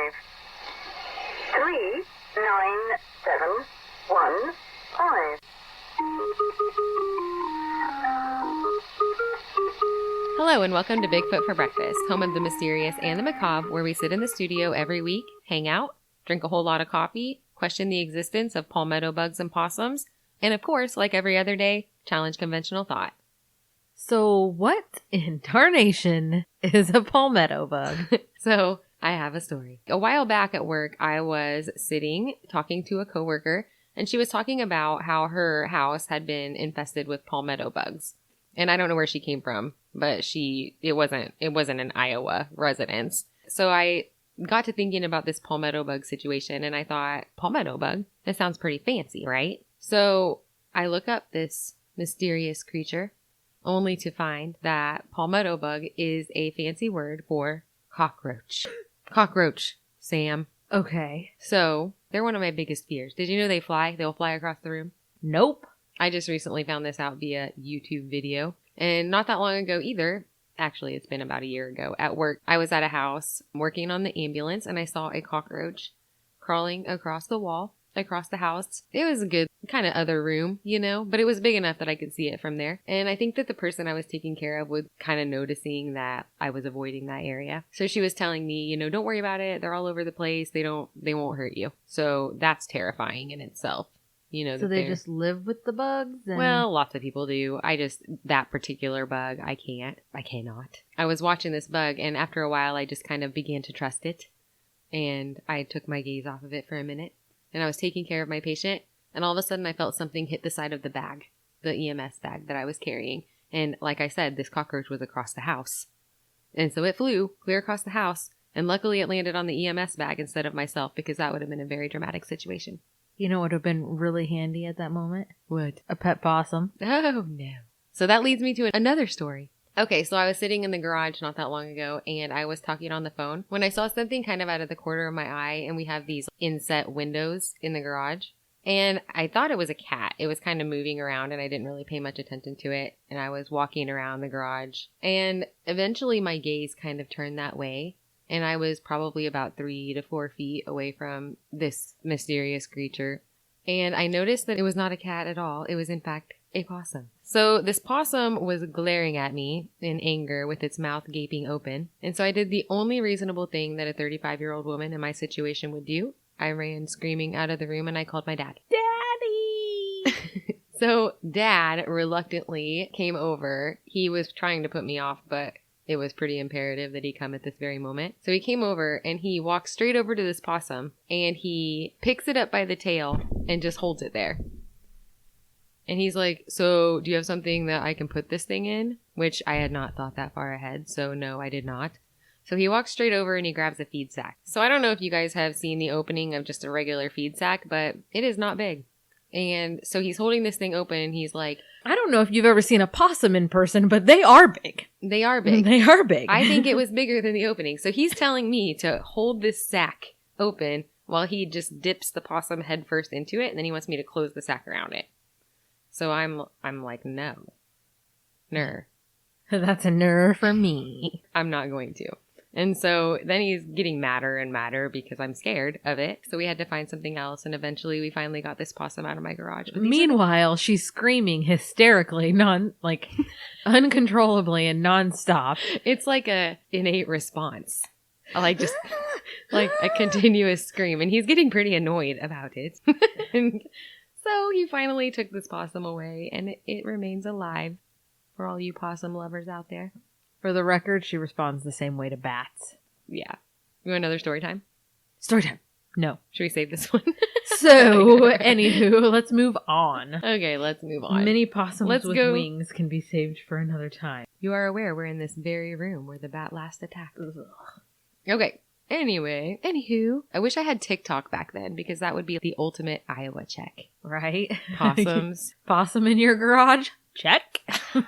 3971 Hello and welcome to Bigfoot for Breakfast, home of the mysterious and the macabre, where we sit in the studio every week, hang out, drink a whole lot of coffee, question the existence of palmetto bugs and possums, and of course, like every other day, challenge conventional thought. So what in tarnation is a palmetto bug? So I have a story. A while back at work, I was sitting talking to a coworker, and she was talking about how her house had been infested with palmetto bugs. And I don't know where she came from, but it wasn't an Iowa residence. So I got to thinking about this palmetto bug situation, and I thought, palmetto bug? That sounds pretty fancy, right? So I look up this mysterious creature, only to find that palmetto bug is a fancy word for cockroach. Cockroach, Sam. Okay. So they're one of my biggest fears. Did you know they fly? They'll fly across the room. Nope. I just recently found this out via YouTube video, and not that long ago either. Actually, it's been about a year ago. At work, I was at a house working on the ambulance, and I saw a cockroach crawling across the wall, across the house. It was a good kind of other room, but it was big enough that I could see it from there. And I think that the person I was taking care of was kind of noticing that I was avoiding that area. So she was telling me, don't worry about it. They're all over the place. They won't hurt you. So that's terrifying in itself. So they just live with the bugs? Well, lots of people do. That particular bug, I cannot. I was watching this bug, and after a while, I just kind of began to trust it. And I took my gaze off of it for a minute, and I was taking care of my patient, and all of a sudden, I felt something hit the side of the bag, the EMS bag that I was carrying. And like I said, this cockroach was across the house. And so it flew clear across the house, and luckily it landed on the EMS bag instead of myself, because that would have been a very dramatic situation. You know what would have been really handy at that moment? What? A pet possum. Oh, no. So that leads me to another story. Okay, so I was sitting in the garage not that long ago, and I was talking on the phone when I saw something kind of out of the corner of my eye, and we have these inset windows in the garage. And I thought it was a cat. It was kind of moving around, and I didn't really pay much attention to it. And I was walking around the garage, and eventually my gaze kind of turned that way. And I was probably about 3 to 4 feet away from this mysterious creature. And I noticed that it was not a cat at all. It was, in fact, a possum. So this possum was glaring at me in anger with its mouth gaping open. And so I did the only reasonable thing that a 35-year-old woman in my situation would do. I ran screaming out of the room, and I called my dad. Daddy! So Dad reluctantly came over. He was trying to put me off, but it was pretty imperative that he come at this very moment. So he came over, and he walks straight over to this possum, and he picks it up by the tail and just holds it there. And he's like, so do you have something that I can put this thing in? Which I had not thought that far ahead. So no, I did not. So he walks straight over and he grabs a feed sack. So I don't know if you guys have seen the opening of just a regular feed sack, but it is not big. And so he's holding this thing open, and he's like, I don't know if you've ever seen a possum in person, but they are big. They are big. They are big. I think it was bigger than the opening. So he's telling me to hold this sack open while he just dips the possum head first into it, and then he wants me to close the sack around it. So I'm like, no. Ner. That's a ner for me. I'm not going to. And so then he's getting madder and madder because I'm scared of it. So we had to find something else. And eventually we finally got this possum out of my garage. Meanwhile, she's screaming hysterically, uncontrollably and nonstop. It's like a innate response. Like just like a continuous scream. And he's getting pretty annoyed about it. And so he finally took this possum away, and it remains alive for all you possum lovers out there. For the record, she responds the same way to bats. Yeah. You want another story time? Story time. No. Should we save this one? So, anywho, let's move on. Okay, let's move on. Many possums with wings can be saved for another time. You are aware we're in this very room where the bat last attacked. Okay. Anywho, I wish I had TikTok back then, because that would be the ultimate Iowa check. Right? Possums. Possum in your garage? Check.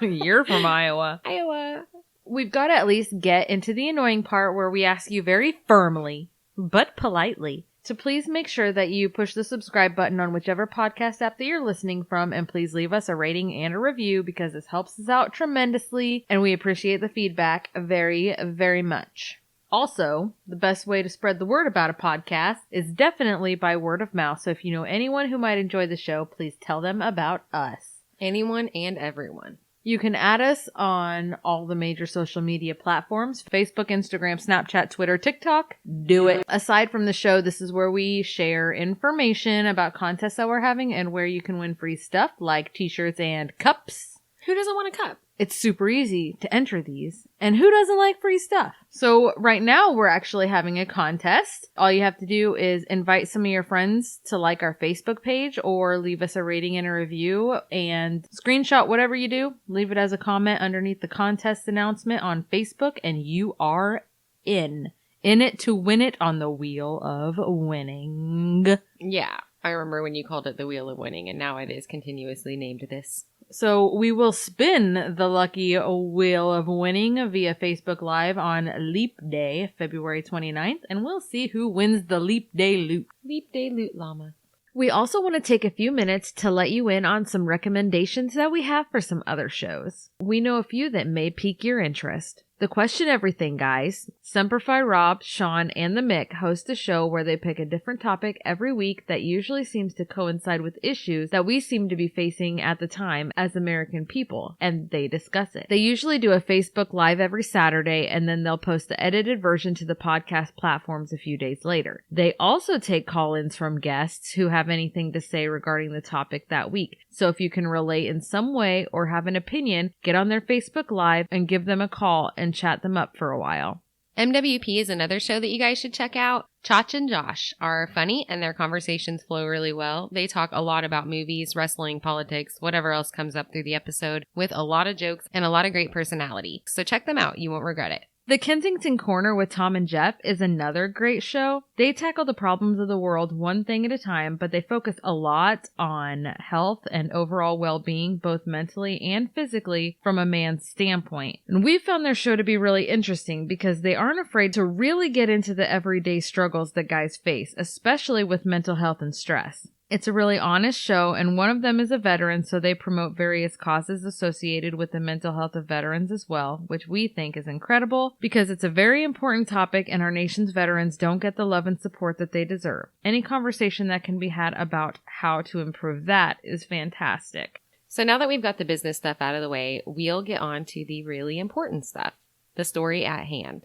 You're from Iowa. Iowa. We've got to at least get into the annoying part where we ask you very firmly, but politely, to please make sure that you push the subscribe button on whichever podcast app that you're listening from, and please leave us a rating and a review, because this helps us out tremendously, and we appreciate the feedback very, very much. Also, the best way to spread the word about a podcast is definitely by word of mouth. So if you know anyone who might enjoy the show, please tell them about us. Anyone and everyone. You can add us on all the major social media platforms: Facebook, Instagram, Snapchat, Twitter, TikTok. Do it. Aside from the show, this is where we share information about contests that we're having and where you can win free stuff like t-shirts and cups. Who doesn't want a cup? It's super easy to enter these. And who doesn't like free stuff? So right now we're actually having a contest. All you have to do is invite some of your friends to like our Facebook page or leave us a rating and a review and screenshot whatever you do. Leave it as a comment underneath the contest announcement on Facebook and you are in it to win it on the Wheel of Winning. Yeah. I remember when you called it the Wheel of Winning, and now it is continuously named this. So we will spin the lucky Wheel of Winning via Facebook Live on Leap Day, February 29th, and we'll see who wins the Leap Day loot. Leap Day loot llama. We also want to take a few minutes to let you in on some recommendations that we have for some other shows. We know a few that may pique your interest. The Question Everything guys, Semper Fi Rob, Sean, and the Mick host a show where they pick a different topic every week that usually seems to coincide with issues that we seem to be facing at the time as American people, and they discuss it. They usually do a Facebook Live every Saturday, and then they'll post the edited version to the podcast platforms a few days later. They also take call-ins from guests who have anything to say regarding the topic that week. So if you can relate in some way or have an opinion, get on their Facebook Live and give them a call and chat them up for a while. MWP is another show that you guys should check out. Chach and Josh are funny and their conversations flow really well. They talk a lot about movies, wrestling, politics, whatever else comes up through the episode with a lot of jokes and a lot of great personality. So check them out. You won't regret it. The Kensington Corner with Tom and Jeff is another great show. They tackle the problems of the world one thing at a time, but they focus a lot on health and overall well-being, both mentally and physically, from a man's standpoint. And we found their show to be really interesting because they aren't afraid to really get into the everyday struggles that guys face, especially with mental health and stress. It's a really honest show, and one of them is a veteran, so they promote various causes associated with the mental health of veterans as well, which we think is incredible because it's a very important topic and our nation's veterans don't get the love and support that they deserve. Any conversation that can be had about how to improve that is fantastic. So now that we've got the business stuff out of the way, we'll get on to the really important stuff, the story at hand.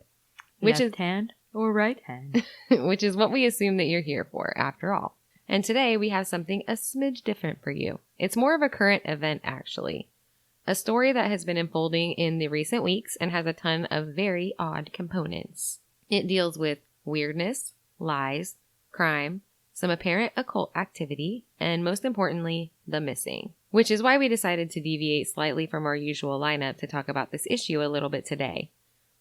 Left hand or right hand? Which is what we assume that you're here for, after all. And today we have something a smidge different for you. It's more of a current event, actually. A story that has been unfolding in the recent weeks and has a ton of very odd components. It deals with weirdness, lies, crime, some apparent occult activity, and most importantly, the missing. Which is why we decided to deviate slightly from our usual lineup to talk about this issue a little bit today.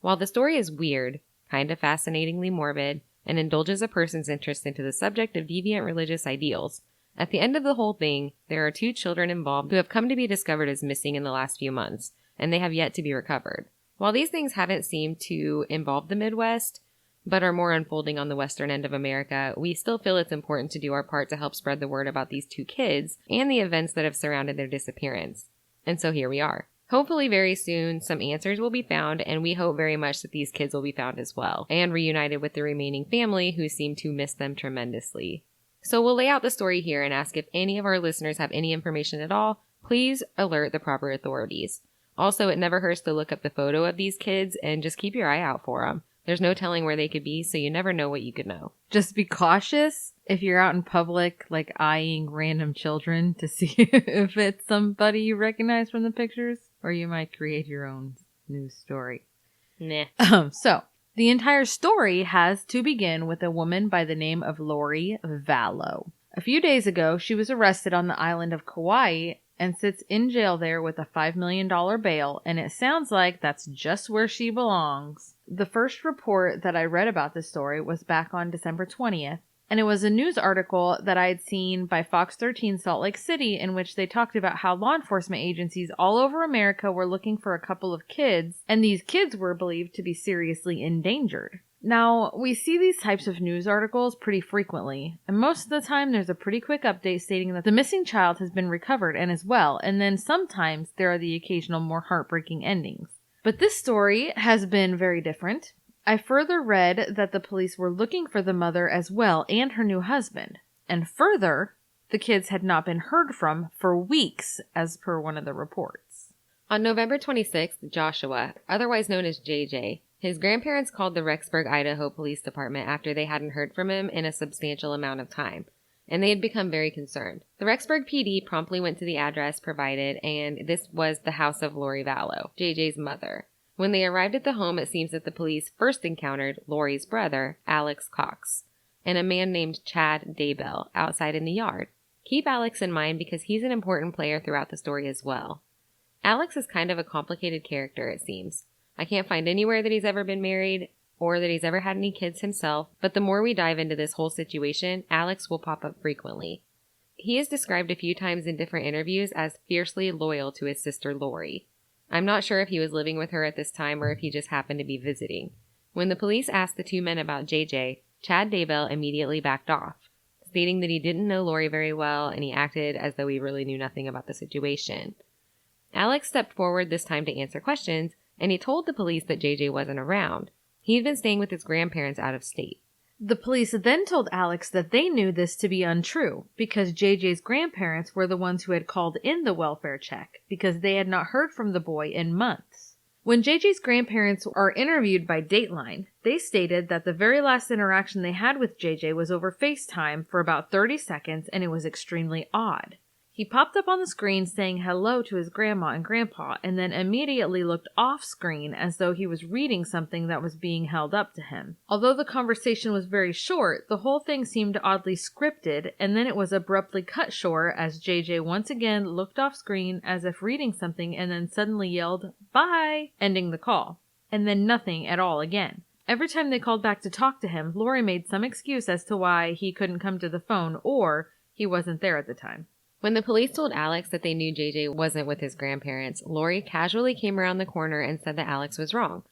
While the story is weird, kind of fascinatingly morbid, and indulges a person's interest into the subject of deviant religious ideals, at the end of the whole thing, there are 2 children involved who have come to be discovered as missing in the last few months, and they have yet to be recovered. While these things haven't seemed to involve the Midwest, but are more unfolding on the western end of America, we still feel it's important to do our part to help spread the word about these 2 kids and the events that have surrounded their disappearance. And so here we are. Hopefully very soon, some answers will be found, and we hope very much that these kids will be found as well, and reunited with the remaining family who seem to miss them tremendously. So we'll lay out the story here and ask if any of our listeners have any information at all, please alert the proper authorities. Also, it never hurts to look up the photo of these kids and just keep your eye out for them. There's no telling where they could be, so you never know what you could know. Just be cautious if you're out in public, like eyeing random children to see if it's somebody you recognize from the pictures, or you might create your own news story. Nah. So, the entire story has to begin with a woman by the name of Lori Vallow. A few days ago, she was arrested on the island of Kauai and sits in jail there with a $5 million bail, and it sounds like that's just where she belongs. The first report that I read about this story was back on December 20th, and it was a news article that I had seen by Fox 13 Salt Lake City in which they talked about how law enforcement agencies all over America were looking for a couple of kids, and these kids were believed to be seriously endangered. Now, we see these types of news articles pretty frequently, and most of the time there's a pretty quick update stating that the missing child has been recovered and is well, and then sometimes there are the occasional more heartbreaking endings. But this story has been very different. I further read that the police were looking for the mother as well and her new husband. And further, the kids had not been heard from for weeks, as per one of the reports. On November 26th, Joshua, otherwise known as JJ, his grandparents called the Rexburg, Idaho Police Department after they hadn't heard from him in a substantial amount of time, and they had become very concerned. The Rexburg PD promptly went to the address provided, and this was the house of Lori Vallow, JJ's mother. When they arrived at the home, it seems that the police first encountered Lori's brother, Alex Cox, and a man named Chad Daybell outside in the yard. Keep Alex in mind because he's an important player throughout the story as well. Alex is kind of a complicated character, it seems. I can't find anywhere that he's ever been married or that he's ever had any kids himself, but the more we dive into this whole situation, Alex will pop up frequently. He is described a few times in different interviews as fiercely loyal to his sister Lori. I'm not sure if he was living with her at this time or if he just happened to be visiting. When the police asked the two men about JJ, Chad Daybell immediately backed off, stating that he didn't know Lori very well and he acted as though he really knew nothing about the situation. Alex stepped forward this time to answer questions, and he told the police that JJ wasn't around. He'd been staying with his grandparents out of state. The police then told Alex that they knew this to be untrue because JJ's grandparents were the ones who had called in the welfare check because they had not heard from the boy in months. When JJ's grandparents are interviewed by Dateline, they stated that the very last interaction they had with JJ was over FaceTime for about 30 seconds and it was extremely odd. He popped up on the screen saying hello to his grandma and grandpa and then immediately looked off screen as though he was reading something that was being held up to him. Although the conversation was very short, the whole thing seemed oddly scripted and then it was abruptly cut short as JJ once again looked off screen as if reading something and then suddenly yelled, "Bye!" ending the call. And then nothing at all again. Every time they called back to talk to him, Lori made some excuse as to why he couldn't come to the phone or he wasn't there at the time. When the police told Alex that they knew JJ wasn't with his grandparents, Lori casually came around the corner and said that Alex was wrong.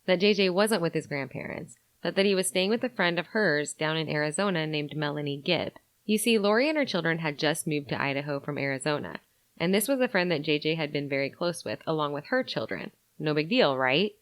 That JJ wasn't with his grandparents, but that he was staying with a friend of hers down in Arizona named Melanie Gibb. You see, Lori and her children had just moved to Idaho from Arizona, and this was a friend that JJ had been very close with, along with her children. No big deal, right?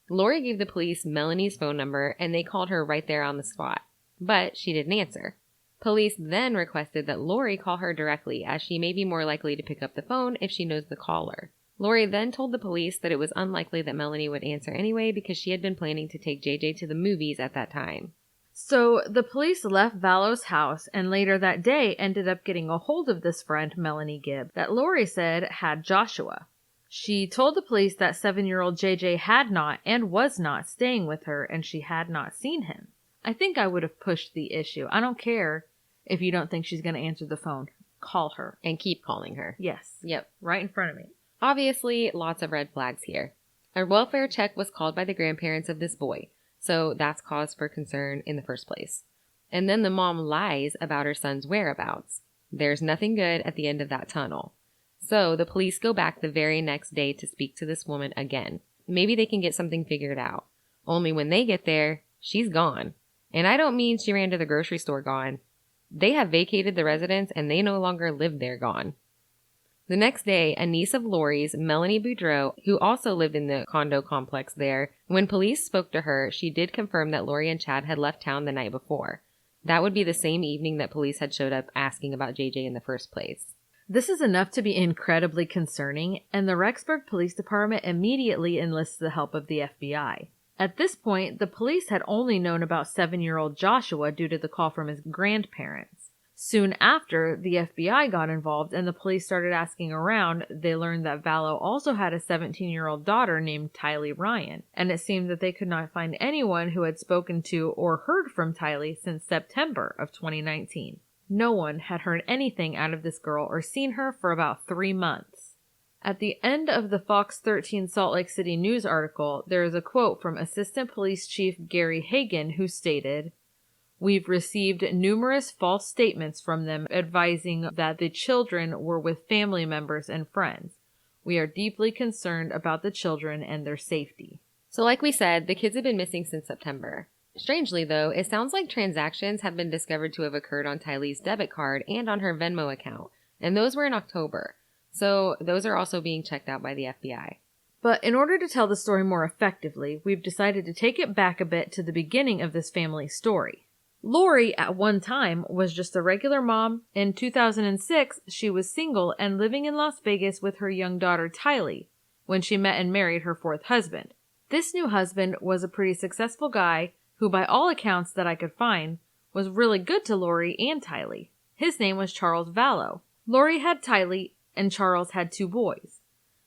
Lori gave the police Melanie's phone number, and they called her right there on the spot. But she didn't answer. Police then requested that Lori call her directly, as she may be more likely to pick up the phone if she knows the caller. Lori then told the police that it was unlikely that Melanie would answer anyway because she had been planning to take JJ to the movies at that time. So the police left Vallow's house and later that day ended up getting a hold of this friend, Melanie Gibb, that Lori said had Joshua. She told the police that 7-year-old JJ had not and was not staying with her and she had not seen him. I think I would have pushed the issue. I don't care if you don't think she's going to answer the phone. Call her. And keep calling her. Yes. Yep. Right in front of me. Obviously, lots of red flags here. A welfare check was called by the grandparents of this boy, so that's cause for concern in the first place. And then the mom lies about her son's whereabouts. There's nothing good at the end of that tunnel. So the police go back the very next day to speak to this woman again. Maybe they can get something figured out. Only when they get there, she's gone. And I don't mean she ran to the grocery store gone. They have vacated the residence and they no longer live there gone. The next day, a niece of Lori's, Melanie Boudreau, who also lived in the condo complex there, when police spoke to her, she did confirm that Lori and Chad had left town the night before. That would be the same evening that police had showed up asking about JJ in the first place. This is enough to be incredibly concerning, and the Rexburg Police Department immediately enlists the help of the FBI. At this point, the police had only known about 7-year-old Joshua due to the call from his grandparents. Soon after, the FBI got involved and the police started asking around. They learned that Vallow also had a 17-year-old daughter named Tylee Ryan, and it seemed that they could not find anyone who had spoken to or heard from Tylee since September of 2019. No one had heard anything out of this girl or seen her for about 3 months. At the end of the Fox 13 Salt Lake City News article, there is a quote from Assistant Police Chief Gary Hagan, who stated, "We've received numerous false statements from them advising that the children were with family members and friends. We are deeply concerned about the children and their safety." So like we said, the kids have been missing since September. Strangely, though, it sounds like transactions have been discovered to have occurred on Tylee's debit card and on her Venmo account, and those were in October. So those are also being checked out by the FBI. But in order to tell the story more effectively, we've decided to take it back a bit to the beginning of this family's story. Lori, at one time, was just a regular mom. In 2006, she was single and living in Las Vegas with her young daughter Tylee when she met and married her fourth husband. This new husband was a pretty successful guy who, by all accounts that I could find, was really good to Lori and Tylee. His name was Charles Vallow. Lori had Tylee and Charles had 2 boys.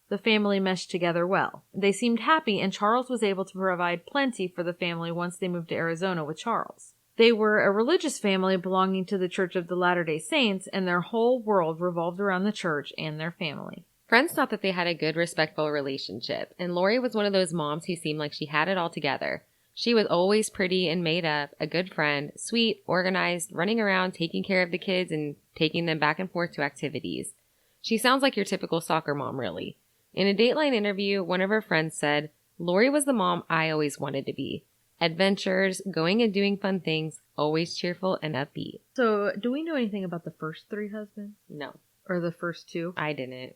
The family meshed together well. They seemed happy, and Charles was able to provide plenty for the family once they moved to Arizona with Charles. They were a religious family belonging to the Church of the Latter-day Saints, and their whole world revolved around the church and their family. Friends thought that they had a good, respectful relationship, and Lori was one of those moms who seemed like she had it all together. She was always pretty and made up, a good friend, sweet, organized, running around, taking care of the kids and taking them back and forth to activities. She sounds like your typical soccer mom, really. In a Dateline interview, one of her friends said, "Lori was the mom I always wanted to be. Adventures, going and doing fun things, always cheerful and upbeat." So, do we know anything about the first 3 husbands? No. Or the first 2? I didn't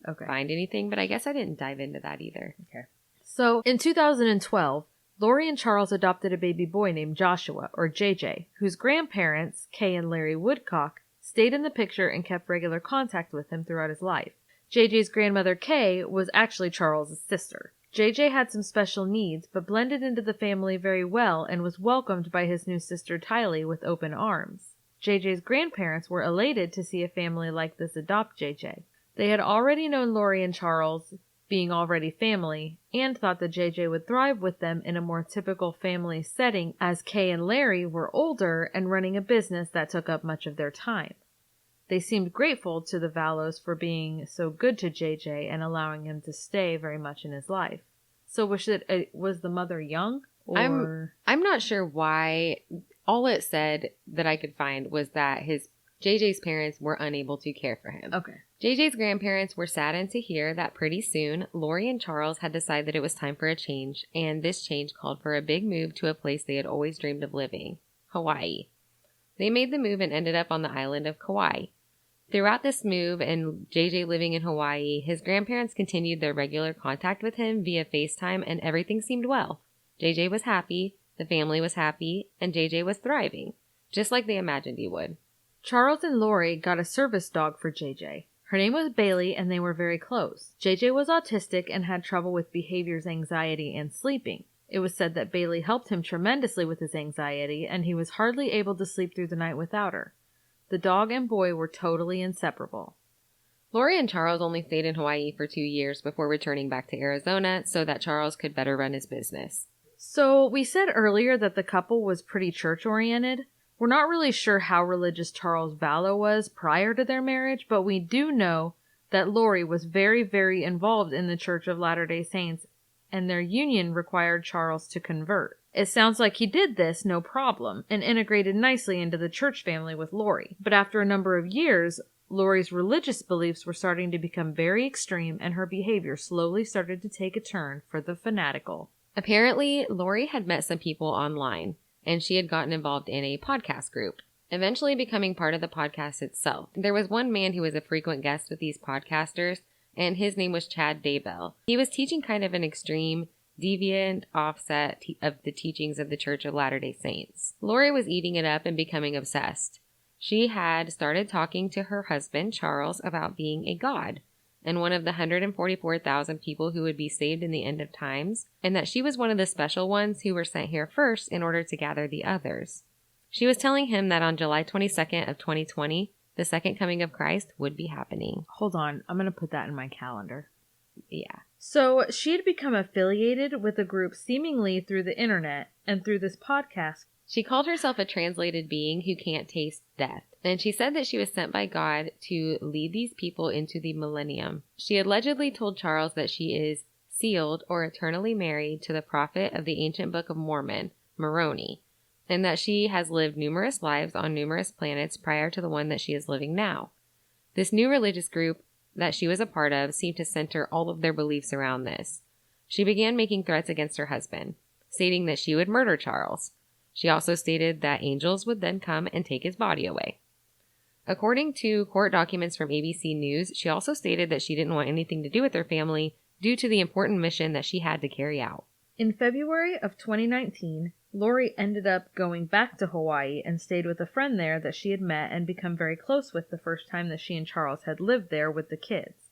Okay. find anything, but I guess I didn't dive into that either. Okay. So, in 2012, Lori and Charles adopted a baby boy named Joshua, or JJ, whose grandparents, Kay and Larry Woodcock, stayed in the picture and kept regular contact with him throughout his life. JJ's grandmother, Kay, was actually Charles' sister. JJ had some special needs, but blended into the family very well and was welcomed by his new sister Tylee with open arms. JJ's grandparents were elated to see a family like this adopt JJ. They had already known Lori and Charles, being already family, and thought that JJ would thrive with them in a more typical family setting, as Kay and Larry were older and running a business that took up much of their time. They seemed grateful to the Vallows for being so good to JJ and allowing him to stay very much in his life. So was the mother young? Or... I'm not sure why. All it said that I could find was that JJ's parents were unable to care for him. Okay. JJ's grandparents were saddened to hear that pretty soon Lori and Charles had decided that it was time for a change, and this change called for a big move to a place they had always dreamed of living, Hawaii. They made the move and ended up on the island of Kauai. Throughout this move and JJ living in Hawaii, his grandparents continued their regular contact with him via FaceTime, and everything seemed well. JJ was happy, the family was happy, and JJ was thriving, just like they imagined he would. Charles and Lori got a service dog for JJ. Her name was Bailey, and they were very close. JJ was autistic and had trouble with behaviors, anxiety, and sleeping. It was said that Bailey helped him tremendously with his anxiety, and he was hardly able to sleep through the night without her. The dog and boy were totally inseparable. Lori and Charles only stayed in Hawaii for 2 years before returning back to Arizona so that Charles could better run his business. So, we said earlier that the couple was pretty church-oriented. We're not really sure how religious Charles Vallow was prior to their marriage, but we do know that Lori was very, very involved in the Church of Latter-day Saints, and their union required Charles to convert. It sounds like he did this no problem, and integrated nicely into the church family with Lori. But after a number of years, Lori's religious beliefs were starting to become very extreme, and her behavior slowly started to take a turn for the fanatical. Apparently, Lori had met some people online, and she had gotten involved in a podcast group, eventually becoming part of the podcast itself. There was one man who was a frequent guest with these podcasters, and his name was Daybell. He was teaching kind of an extreme, deviant offset of the teachings of the Church of Latter-day Saints. Lori was eating it up and becoming obsessed. She had started talking to her husband, Charles, about being a god, and one of the 144,000 people who would be saved in the end of times, and that she was one of the special ones who were sent here first in order to gather the others. She was telling him that on July 22nd of 2020, the second coming of Christ would be happening. Hold on, I'm going to put that in my calendar. Yeah. So she had become affiliated with a group seemingly through the internet and through this podcast. She called herself a translated being who can't taste death. And she said that she was sent by God to lead these people into the millennium. She allegedly told Charles that she is sealed or eternally married to the prophet of the ancient Book of Mormon, Moroni, and that she has lived numerous lives on numerous planets prior to the one that she is living now. This new religious group that she was a part of seemed to center all of their beliefs around this. She began making threats against her husband, stating that she would murder Charles. She also stated that angels would then come and take his body away. According to court documents from ABC News, she also stated that she didn't want anything to do with her family due to the important mission that she had to carry out. In February of 2019, Lori ended up going back to Hawaii and stayed with a friend there that she had met and become very close with the first time that she and Charles had lived there with the kids.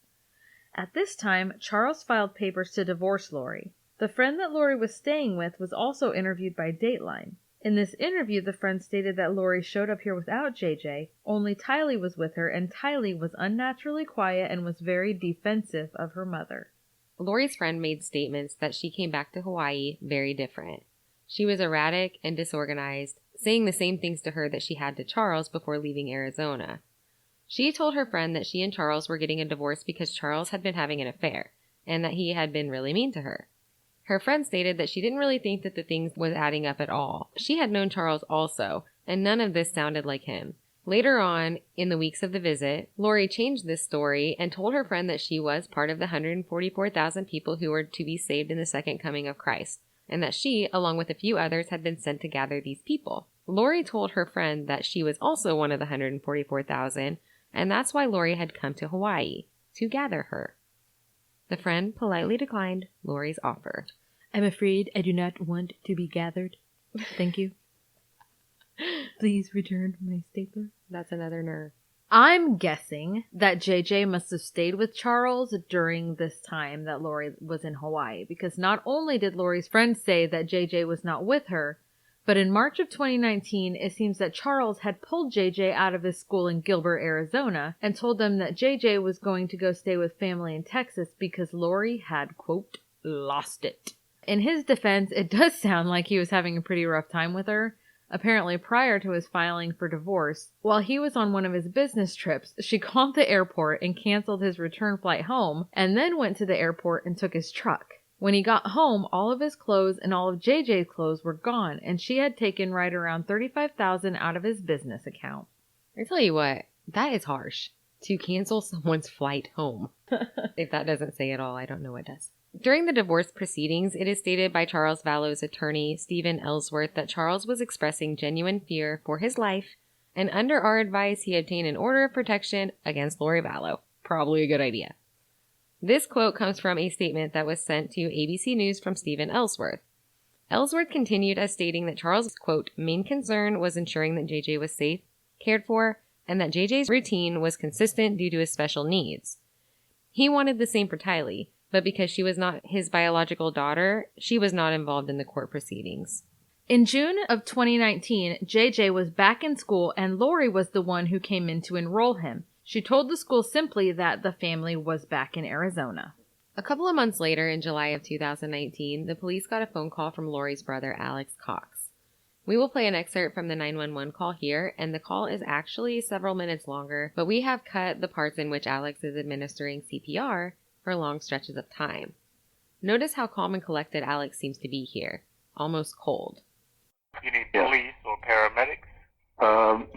At this time, Charles filed papers to divorce Lori. The friend that Lori was staying with was also interviewed by Dateline. In this interview, the friend stated that Lori showed up here without JJ, only Tylee was with her, and Tylee was unnaturally quiet and was very defensive of her mother. Lori's friend made statements that she came back to Hawaii very different. She was erratic and disorganized, saying the same things to her that she had to Charles before leaving Arizona. She told her friend that she and Charles were getting a divorce because Charles had been having an affair, and that he had been really mean to her. Her friend stated that she didn't really think that the things was adding up at all. She had known Charles also, and none of this sounded like him. Later on, in the weeks of the visit, Lori changed this story and told her friend that she was part of the 144,000 people who were to be saved in the second coming of Christ, and that she, along with a few others, had been sent to gather these people. Lori told her friend that she was also one of the 144,000, and that's why Lori had come to Hawaii, to gather her. The friend politely declined Lori's offer. I'm afraid I do not want to be gathered. Thank you. Please return my stapler. That's another nerve. I'm guessing that JJ must have stayed with Charles during this time that Lori was in Hawaii, because not only did Lori's friend say that JJ was not with her, but in March of 2019, it seems that Charles had pulled JJ out of his school in Gilbert, Arizona, and told them that JJ was going to go stay with family in Texas because Lori had, quote, lost it. In his defense, it does sound like he was having a pretty rough time with her. Apparently, prior to his filing for divorce, while he was on one of his business trips, she called the airport and canceled his return flight home, and then went to the airport and took his truck. When he got home, all of his clothes and all of JJ's clothes were gone, and she had taken right around $35,000 out of his business account. I tell you what, that is harsh. To cancel someone's flight home. If that doesn't say it all, I don't know what does. During the divorce proceedings, it is stated by Charles Vallow's attorney, Stephen Ellsworth, that Charles was expressing genuine fear for his life, and under our advice, he obtained an order of protection against Lori Vallow. Probably a good idea. This quote comes from a statement that was sent to ABC News from Stephen Ellsworth. Ellsworth continued as stating that Charles' quote, main concern was ensuring that JJ was safe, cared for, and that JJ's routine was consistent due to his special needs. He wanted the same for Tylee, but because she was not his biological daughter, she was not involved in the court proceedings. In June of 2019, JJ was back in school and Lori was the one who came in to enroll him. She told the school simply that the family was back in Arizona. A couple of months later, in July of 2019, the police got a phone call from Lori's brother, Alex Cox. We will play an excerpt from the 911 call here, and the call is actually several minutes longer, but we have cut the parts in which Alex is administering CPR for long stretches of time. Notice how calm and collected Alex seems to be here, almost cold. You need police or paramedics?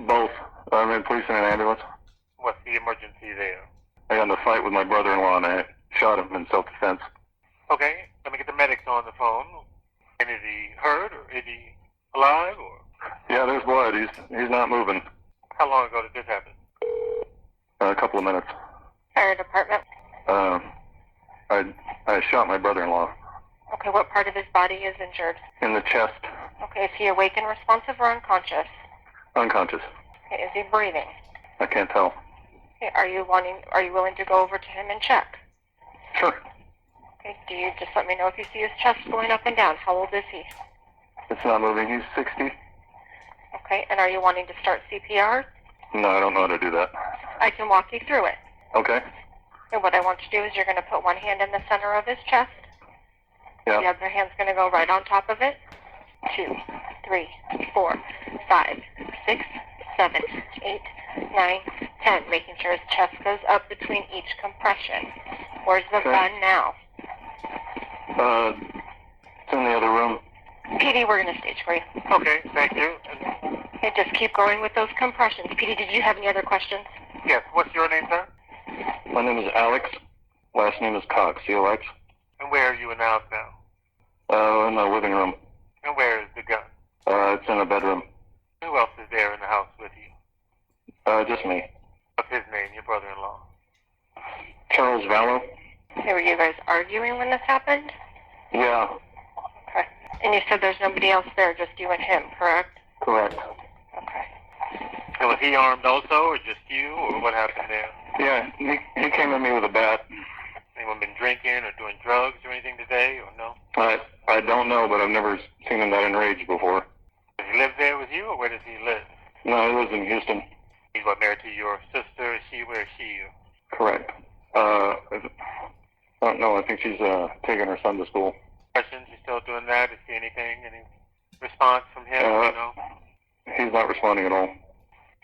Both. I'm in police and an ambulance. What's the emergency there? I got in a fight with my brother-in-law and I shot him in self-defense. Okay, let me get the medics on the phone. And is he hurt or is he alive or? Yeah, there's blood. He's not moving. How long ago did this happen? A couple of minutes. Fire department. I shot my brother-in-law. Okay, what part of his body is injured? In the chest. Okay, is he awake and responsive or unconscious? Unconscious. Okay, is he breathing? I can't tell. Okay, are you willing to go over to him and check? Sure. Okay, do you just let me know if you see his chest going up and down? How old is he? It's not moving. He's 60. Okay, and are you wanting to start CPR? No, I don't know how to do that. I can walk you through it. Okay. And what I want you to do is you're going to put one hand in the center of his chest. Yeah. The other hand's going to go right on top of it. 2, 3, 4, 5, 6, 7, 8, 9, 10. Making sure his chest goes up between each compression. Where's the gun now? It's in the other room. PD, we're going to stage for you. Okay, thank you. Okay, just keep going with those compressions. PD, did you have any other questions? Yes, what's your name, sir? My name is Alex. Last name is Cox. C-O-X. And where are you in the house now? In the living room. And where is the gun? It's in the bedroom. Who else is there in the house with you? Just me. What's his name, your brother-in-law? Charles Vallow. Okay, were you guys arguing when this happened? Yeah, Okay. And you said there's nobody else there, just you and him, correct? correct. Okay. And was he armed also, or just you, or what happened there? Yeah, he came at me with a bat. Anyone been drinking or doing drugs or anything today, or no? I don't know, but I've never seen him that enraged before. Does he live there with you, or where does he live? No, he lives in Houston. He's what, married to your sister? Is she, where is she? Correct. I don't know. I think she's taking her son to school. Questions? You still doing that? Is there anything? Any response from him? You know? He's not responding at all.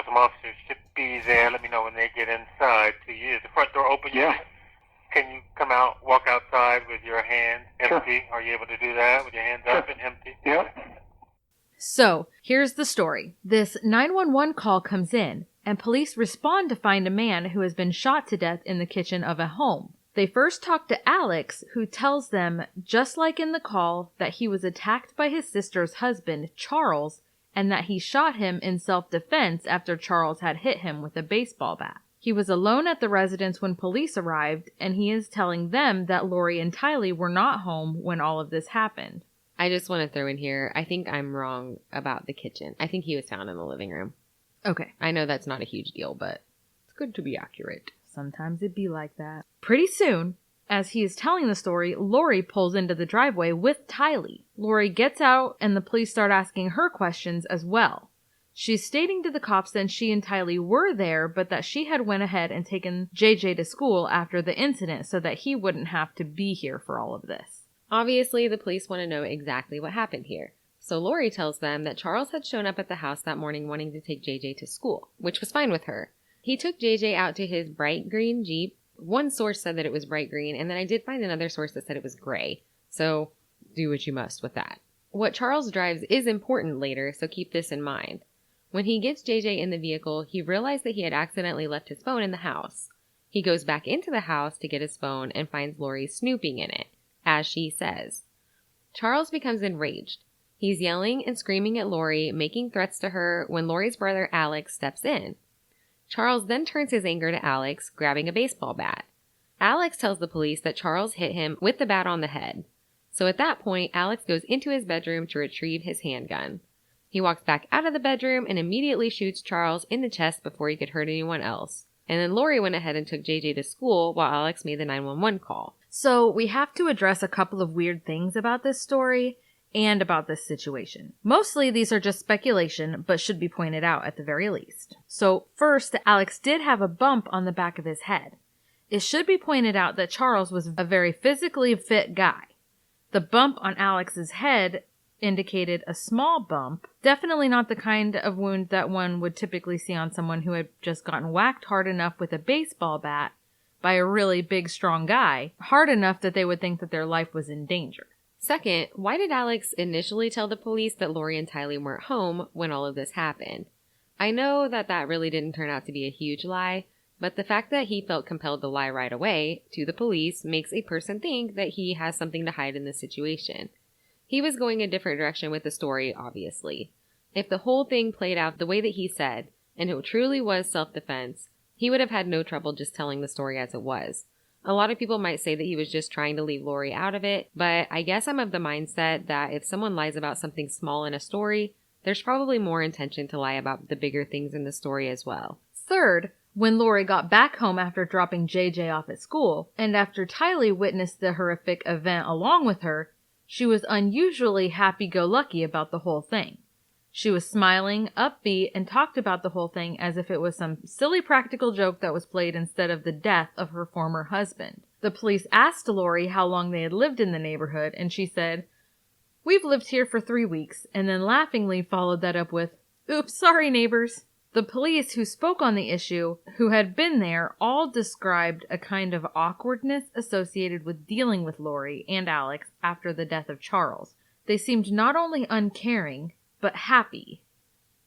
Some officers should be there. Let me know when they get inside to you. Is the front door open? Yeah. Can you come out, walk outside with your hands empty? Sure. Are you able to do that with your hands up and empty? Yeah. So, here's the story. This 911 call comes in, and police respond to find a man who has been shot to death in the kitchen of a home. They first talk to Alex, who tells them, just like in the call, that he was attacked by his sister's husband, Charles, and that he shot him in self-defense after Charles had hit him with a baseball bat. He was alone at the residence when police arrived, and he is telling them that Lori and Tylee were not home when all of this happened. I just want to throw in here, I think I'm wrong about the kitchen. I think he was found in the living room. Okay. I know that's not a huge deal, but it's good to be accurate. Sometimes it'd be like that. Pretty soon, as he is telling the story, Lori pulls into the driveway with Tylee. Lori gets out, and the police start asking her questions as well. She's stating to the cops that she and Tylee were there, but that she had went ahead and taken JJ to school after the incident so that he wouldn't have to be here for all of this. Obviously, the police want to know exactly what happened here. So Lori tells them that Charles had shown up at the house that morning wanting to take JJ to school, which was fine with her. He took JJ out to his bright green Jeep. One source said that it was bright green, and then I did find another source that said it was gray. So do what you must with that. What Charles drives is important later, so keep this in mind. When he gets JJ in the vehicle, he realized that he had accidentally left his phone in the house. He goes back into the house to get his phone and finds Lori snooping in it, as she says. Charles becomes enraged. He's yelling and screaming at Lori, making threats to her when Lori's brother Alex steps in. Charles then turns his anger to Alex, grabbing a baseball bat. Alex tells the police that Charles hit him with the bat on the head. So at that point, Alex goes into his bedroom to retrieve his handgun. He walks back out of the bedroom and immediately shoots Charles in the chest before he could hurt anyone else. And then Lori went ahead and took JJ to school while Alex made the 911 call. So we have to address a couple of weird things about this story and about this situation. Mostly these are just speculation, but should be pointed out at the very least. So first, Alex did have a bump on the back of his head. It should be pointed out that Charles was a very physically fit guy. The bump on Alex's head indicated a small bump, definitely not the kind of wound that one would typically see on someone who had just gotten whacked hard enough with a baseball bat by a really big, strong guy, hard enough that they would think that their life was in danger. Second, why did Alex initially tell the police that Lori and Tylee weren't home when all of this happened? I know that that really didn't turn out to be a huge lie, but the fact that he felt compelled to lie right away to the police makes a person think that he has something to hide in this situation. He was going a different direction with the story, obviously. If the whole thing played out the way that he said, and it truly was self-defense, he would have had no trouble just telling the story as it was. A lot of people might say that he was just trying to leave Lori out of it, but I guess I'm of the mindset that if someone lies about something small in a story, there's probably more intention to lie about the bigger things in the story as well. Third, when Lori got back home after dropping JJ off at school, and after Tylee witnessed the horrific event along with her, she was unusually happy-go-lucky about the whole thing. She was smiling, upbeat, and talked about the whole thing as if it was some silly practical joke that was played instead of the death of her former husband. The police asked Lori how long they had lived in the neighborhood, and she said, "We've lived here for 3 weeks," and then laughingly followed that up with, "Oops, sorry neighbors." The police who spoke on the issue, who had been there, all described a kind of awkwardness associated with dealing with Lori and Alex after the death of Charles. They seemed not only uncaring, but happy,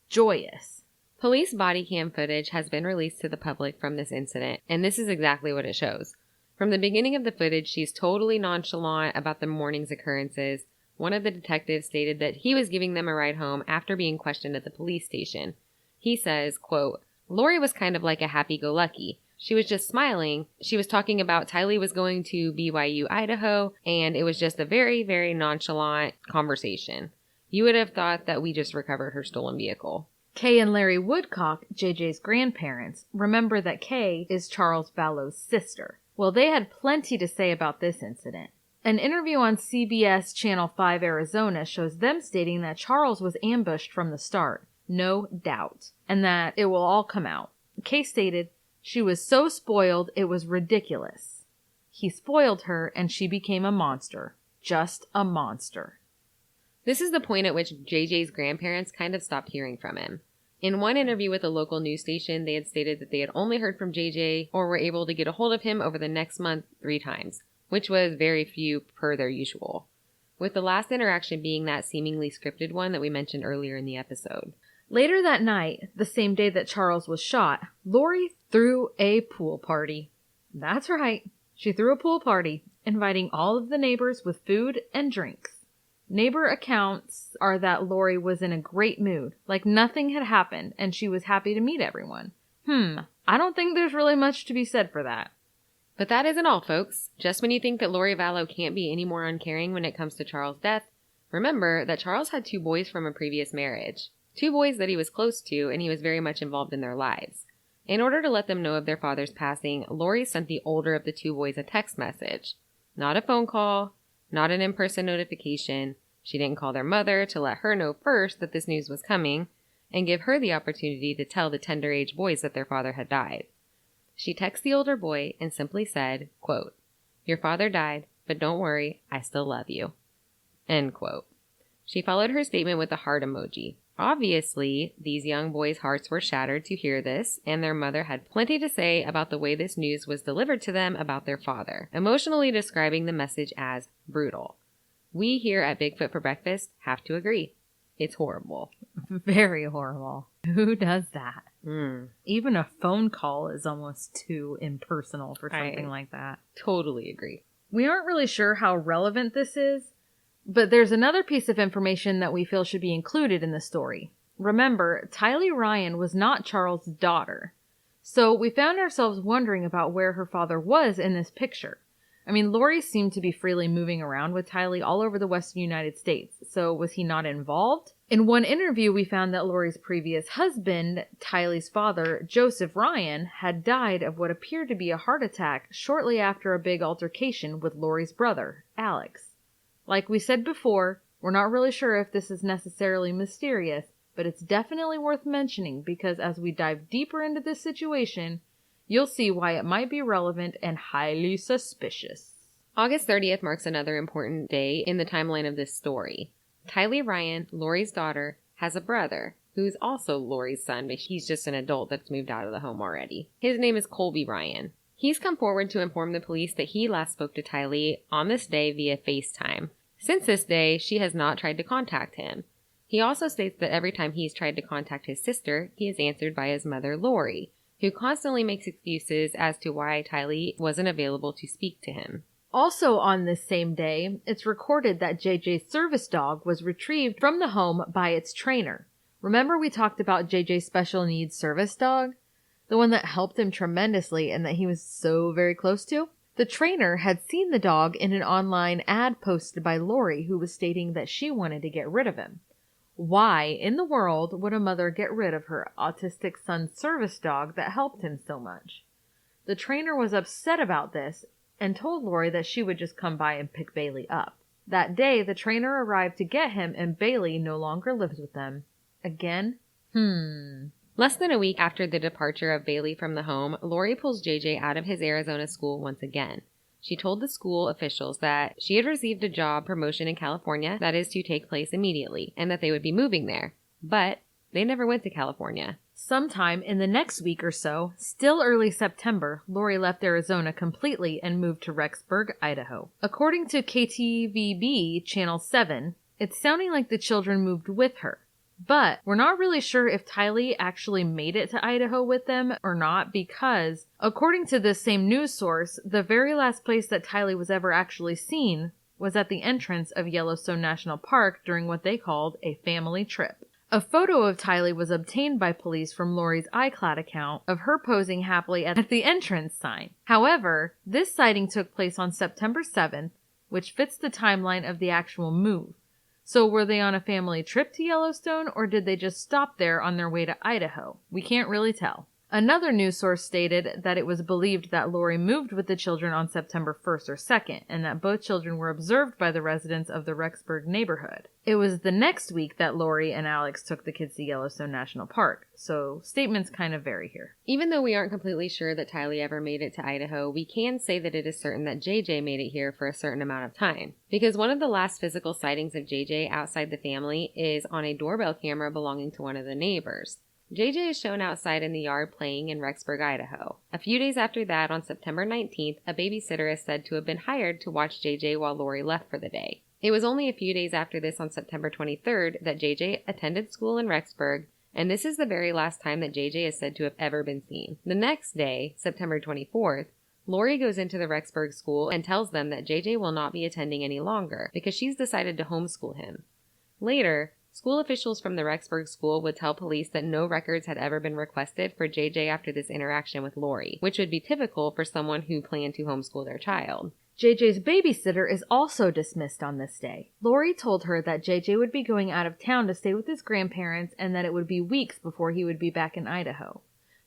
joyous. Police body cam footage has been released to the public from this incident, and this is exactly what it shows. From the beginning of the footage, she's totally nonchalant about the morning's occurrences. One of the detectives stated that he was giving them a ride home after being questioned at the police station. He says, quote, "Lori was kind of like a happy-go-lucky. She was just smiling. She was talking about Tylee was going to BYU, Idaho, and it was just a very, very nonchalant conversation. You would have thought that we just recovered her stolen vehicle. Kay and Larry Woodcock, JJ's grandparents, remember that Kay is Charles Vallow's sister. Well, they had plenty to say about this incident. An interview on CBS Channel 5 Arizona shows them stating that Charles was ambushed from the start, no doubt, and that it will all come out. Kay stated, "She was so spoiled, it was ridiculous. He spoiled her, and she became a monster. Just a monster." This is the point at which JJ's grandparents kind of stopped hearing from him. In one interview with a local news station, they had stated that they had only heard from JJ or were able to get a hold of him over the next month 3 times, which was very few per their usual, with the last interaction being that seemingly scripted one that we mentioned earlier in the episode. Later that night, the same day that Charles was shot, Lori threw a pool party. That's right. She threw a pool party, inviting all of the neighbors with food and drinks. Neighbor accounts are that Lori was in a great mood, like nothing had happened, and she was happy to meet everyone. I don't think there's really much to be said for that. But that isn't all, folks. Just when you think that Lori Vallow can't be any more uncaring when it comes to Charles' death, remember that Charles had 2 boys from a previous marriage. 2 boys that he was close to, and he was very much involved in their lives. In order to let them know of their father's passing, Lori sent the older of the 2 boys a text message. Not a phone call, not an in-person notification. She didn't call their mother to let her know first that this news was coming and give her the opportunity to tell the tender-age boys that their father had died. She texted the older boy and simply said, quote, "Your father died, but don't worry, I still love you." End quote. She followed her statement with a heart emoji. Obviously, these young boys' hearts were shattered to hear this, and their mother had plenty to say about the way this news was delivered to them about their father, emotionally describing the message as brutal. We here at Bigfoot for Breakfast have to agree. It's horrible. Very horrible. Who does that? Mm. Even a phone call is almost too impersonal for something like that. Totally agree. We aren't really sure how relevant this is, but there's another piece of information that we feel should be included in the story. Remember, Tylee Ryan was not Charles' daughter, so we found ourselves wondering about where her father was in this picture. I mean, Lori seemed to be freely moving around with Tylee all over the western United States, so was he not involved? In one interview, we found that Lori's previous husband, Tylee's father, Joseph Ryan, had died of what appeared to be a heart attack shortly after a big altercation with Lori's brother, Alex. Like we said before, we're not really sure if this is necessarily mysterious, but it's definitely worth mentioning because as we dive deeper into this situation, you'll see why it might be relevant and highly suspicious. August 30th marks another important day in the timeline of this story. Tylee Ryan, Lori's daughter, has a brother who's also Lori's son, but he's just an adult that's moved out of the home already. His name is Colby Ryan. He's come forward to inform the police that he last spoke to Tylee on this day via FaceTime. Since this day, she has not tried to contact him. He also states that every time he's tried to contact his sister, he is answered by his mother, Lori, who constantly makes excuses as to why Tylee wasn't available to speak to him. Also on this same day, it's recorded that JJ's service dog was retrieved from the home by its trainer. Remember we talked about JJ's special needs service dog? The one that helped him tremendously and that he was so very close to? The trainer had seen the dog in an online ad posted by Lori who was stating that she wanted to get rid of him. Why in the world would a mother get rid of her autistic son's service dog that helped him so much? The trainer was upset about this and told Lori that she would just come by and pick Bailey up. That day, the trainer arrived to get him and Bailey no longer lives with them. Again? Less than a week after the departure of Bailey from the home, Lori pulls JJ out of his Arizona school once again. She told the school officials that she had received a job promotion in California that is to take place immediately, and that they would be moving there. But they never went to California. Sometime in the next week or so, still early September, Lori left Arizona completely and moved to Rexburg, Idaho. According to KTVB Channel 7, it's sounding like the children moved with her. But we're not really sure if Tylee actually made it to Idaho with them or not because, according to this same news source, the very last place that Tylee was ever actually seen was at the entrance of Yellowstone National Park during what they called a family trip. A photo of Tylee was obtained by police from Lori's iCloud account of her posing happily at the entrance sign. However, this sighting took place on September 7th, which fits the timeline of the actual move. So were they on a family trip to Yellowstone, or did they just stop there on their way to Idaho? We can't really tell. Another news source stated that it was believed that Lori moved with the children on September 1st or 2nd, and that both children were observed by the residents of the Rexburg neighborhood. It was the next week that Lori and Alex took the kids to Yellowstone National Park, so statements kind of vary here. Even though we aren't completely sure that Tylee ever made it to Idaho, we can say that it is certain that JJ made it here for a certain amount of time. Because one of the last physical sightings of JJ outside the family is on a doorbell camera belonging to one of the neighbors. JJ is shown outside in the yard playing in Rexburg, Idaho. A few days after that, on September 19th, a babysitter is said to have been hired to watch JJ while Lori left for the day. It was only a few days after this, on September 23rd, that JJ attended school in Rexburg, and this is the very last time that JJ is said to have ever been seen. The next day, September 24th, Lori goes into the Rexburg school and tells them that JJ will not be attending any longer because she's decided to homeschool him. Later, school officials from the Rexburg school would tell police that no records had ever been requested for JJ after this interaction with Lori, which would be typical for someone who planned to homeschool their child. JJ's babysitter is also dismissed on this day. Lori told her that JJ would be going out of town to stay with his grandparents and that it would be weeks before he would be back in Idaho.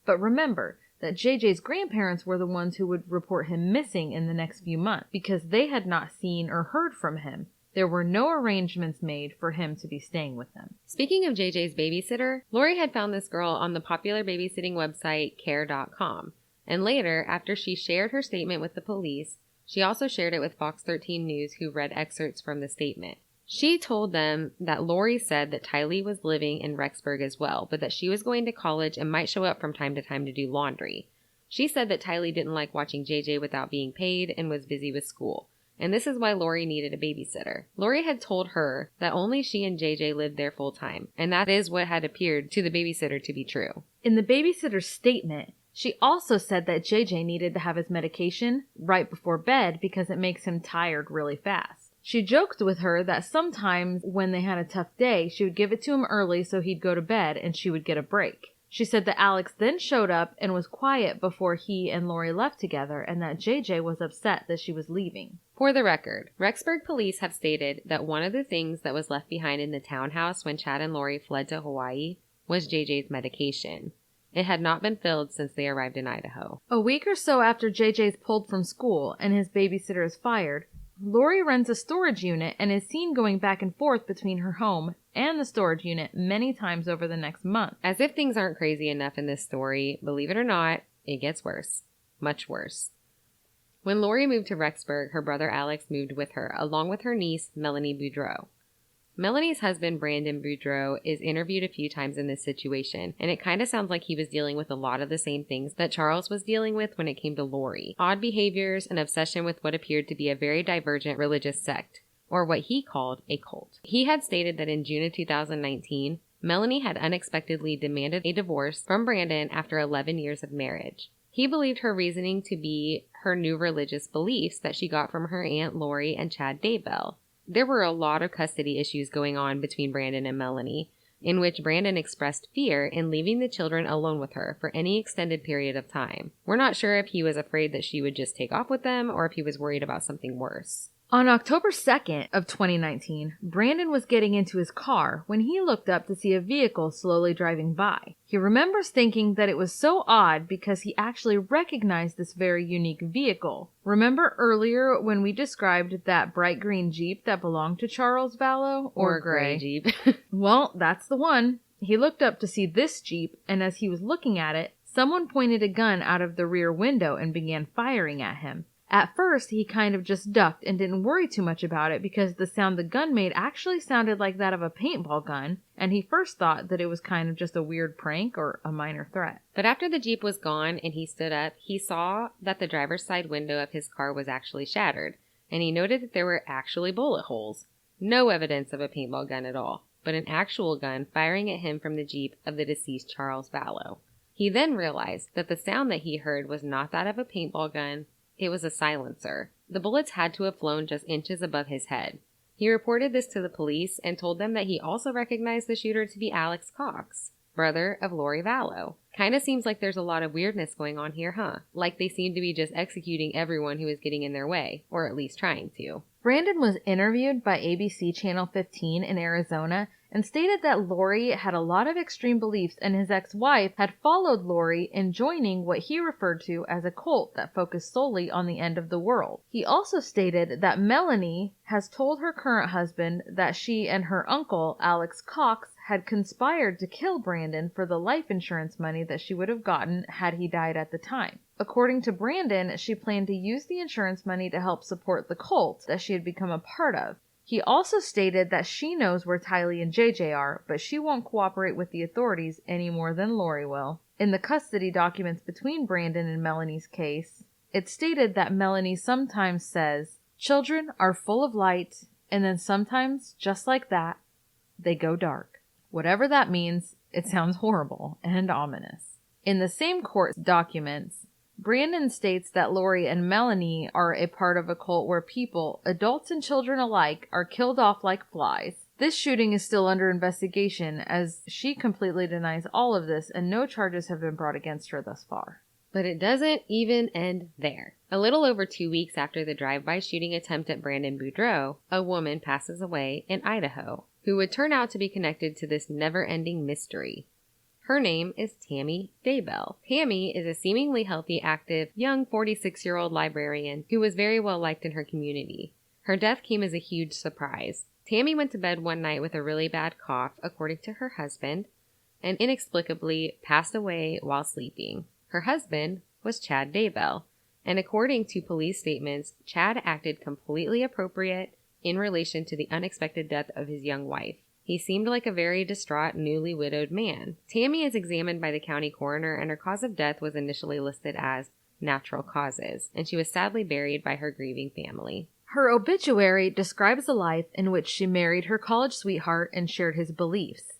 But remember that JJ's grandparents were the ones who would report him missing in the next few months because they had not seen or heard from him. There were no arrangements made for him to be staying with them. Speaking of JJ's babysitter, Lori had found this girl on the popular babysitting website care.com. And later, after she shared her statement with the police, she also shared it with Fox 13 News, who read excerpts from the statement. She told them that Lori said that Tylee was living in Rexburg as well, but that she was going to college and might show up from time to time to do laundry. She said that Tylee didn't like watching JJ without being paid and was busy with school. And this is why Lori needed a babysitter. Lori had told her that only she and JJ lived there full time, and that is what had appeared to the babysitter to be true. In the babysitter's statement, she also said that JJ needed to have his medication right before bed because it makes him tired really fast. She joked with her that sometimes when they had a tough day, she would give it to him early so he'd go to bed and she would get a break. She said that Alex then showed up and was quiet before he and Lori left together, and that JJ was upset that she was leaving. For the record, Rexburg police have stated that one of the things that was left behind in the townhouse when Chad and Lori fled to Hawaii was JJ's medication. It had not been filled since they arrived in Idaho. A week or so after JJ's pulled from school and his babysitter is fired, Lori rents a storage unit and is seen going back and forth between her home and the storage unit many times over the next month. As if things aren't crazy enough in this story, believe it or not, it gets worse. Much worse. When Lori moved to Rexburg, her brother Alex moved with her, along with her niece, Melanie Boudreau. Melanie's husband, Brandon Boudreau, is interviewed a few times in this situation, and it kind of sounds like he was dealing with a lot of the same things that Charles was dealing with when it came to Lori. Odd behaviors and obsession with what appeared to be a very divergent religious sect, or what he called a cult. He had stated that in June of 2019, Melanie had unexpectedly demanded a divorce from Brandon after 11 years of marriage. He believed her reasoning to be her new religious beliefs that she got from her Aunt Lori and Chad Daybell. There were a lot of custody issues going on between Brandon and Melanie, in which Brandon expressed fear in leaving the children alone with her for any extended period of time. We're not sure if he was afraid that she would just take off with them or if he was worried about something worse. On October 2nd of 2019, Brandon was getting into his car when he looked up to see a vehicle slowly driving by. He remembers thinking that it was so odd because he actually recognized this very unique vehicle. Remember earlier when we described that bright green Jeep that belonged to Charles Vallow? Or gray Jeep. Well, that's the one. He looked up to see this Jeep, and as he was looking at it, someone pointed a gun out of the rear window and began firing at him. At first, he kind of just ducked and didn't worry too much about it because the sound the gun made actually sounded like that of a paintball gun, and he first thought that it was kind of just a weird prank or a minor threat. But after the Jeep was gone and he stood up, he saw that the driver's side window of his car was actually shattered, and he noted that there were actually bullet holes. No evidence of a paintball gun at all, but an actual gun firing at him from the Jeep of the deceased Charles Vallow. He then realized that the sound that he heard was not that of a paintball gun. It was a silencer. The bullets had to have flown just inches above his head. He reported this to the police and told them that he also recognized the shooter to be Alex Cox, brother of Lori Vallow. Kinda seems like there's a lot of weirdness going on here, huh? Like they seem to be just executing everyone who is getting in their way, or at least trying to. Brandon was interviewed by ABC Channel 15 in Arizona and stated that Lori had a lot of extreme beliefs and his ex-wife had followed Lori in joining what he referred to as a cult that focused solely on the end of the world. He also stated that Melanie has told her current husband that she and her uncle, Alex Cox, had conspired to kill Brandon for the life insurance money that she would have gotten had he died at the time. According to Brandon, she planned to use the insurance money to help support the cult that she had become a part of. He also stated that she knows where Tylee and JJ are, but she won't cooperate with the authorities any more than Lori will. In the custody documents between Brandon and Melanie's case, it stated that Melanie sometimes says, "Children are full of light, and then sometimes, just like that, they go dark." Whatever that means, it sounds horrible and ominous. In the same court documents, Brandon states that Lori and Melanie are a part of a cult where people, adults and children alike, are killed off like flies. This shooting is still under investigation as she completely denies all of this and no charges have been brought against her thus far. But it doesn't even end there. A little over 2 weeks after the drive-by shooting attempt at Brandon Boudreaux, a woman passes away in Idaho, who would turn out to be connected to this never-ending mystery. Her name is Vallow-Daybell. Tammy is a seemingly healthy, active, young 46-year-old librarian who was very well liked in her community. Her death came as a huge surprise. Tammy went to bed one night with a really bad cough, according to her husband, and inexplicably passed away while sleeping. Her husband was Chad Daybell, and according to police statements, Chad acted completely appropriate in relation to the unexpected death of his young wife. He seemed like a very distraught, newly widowed man. Tammy is examined by the county coroner, and her cause of death was initially listed as natural causes, and she was sadly buried by her grieving family. Her obituary describes a life in which she married her college sweetheart and shared his beliefs.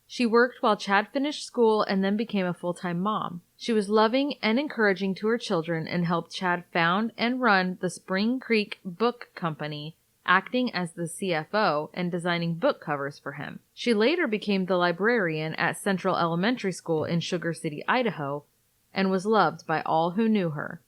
She worked while Chad finished school and then became a full-time mom. She was loving and encouraging to her children and helped Chad found and run the Spring Creek Book Company, acting as the CFO and designing book covers for him. She later became the librarian at Central Elementary School in Sugar City, Idaho, and was loved by all who knew her.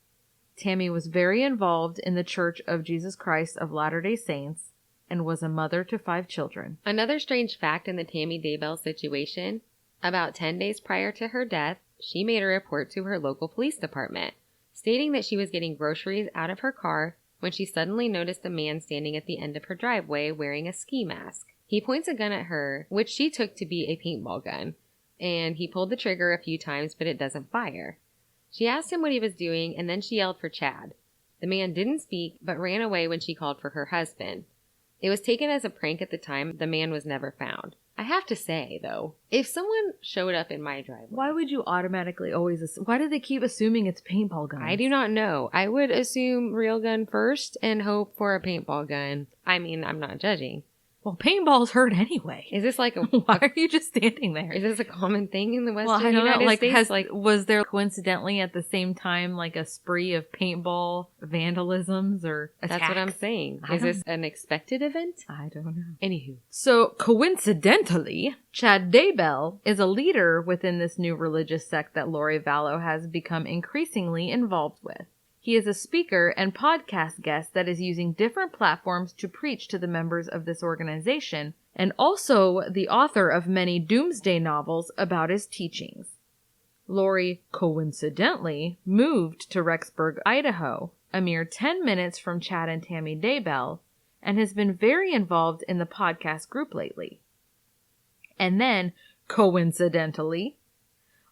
Tammy was very involved in the Church of Jesus Christ of Latter-day Saints and was a mother to 5 children. Another strange fact in the Tammy Daybell situation, about 10 days prior to her death, she made a report to her local police department, stating that she was getting groceries out of her car when she suddenly noticed a man standing at the end of her driveway wearing a ski mask. He points a gun at her, which she took to be a paintball gun, and he pulled the trigger a few times, but it doesn't fire. She asked him what he was doing, and then she yelled for Chad. The man didn't speak, but ran away when she called for her husband. It was taken as a prank at the time. The man was never found. I have to say, though, if someone showed up in my driveway... Why would you automatically why do they keep assuming it's paintball guns? I do not know. I would assume real gun first and hope for a paintball gun. I mean, I'm not judging. Well, paintballs hurt anyway. Is this like a... Why are you just standing there? Is this a common thing in the Western I don't United know. States? Was there coincidentally at the same time like a spree of paintball vandalisms or attacks? That's what I'm saying. Is this an expected event? I don't know. Anywho. So, coincidentally, Chad Daybell is a leader within this new religious sect that Lori Vallow has become increasingly involved with. He is a speaker and podcast guest that is using different platforms to preach to the members of this organization, and also the author of many doomsday novels about his teachings. Lori, coincidentally, moved to Rexburg, Idaho, a mere 10 minutes from Chad and Tammy Daybell, and has been very involved in the podcast group lately. And then, coincidentally,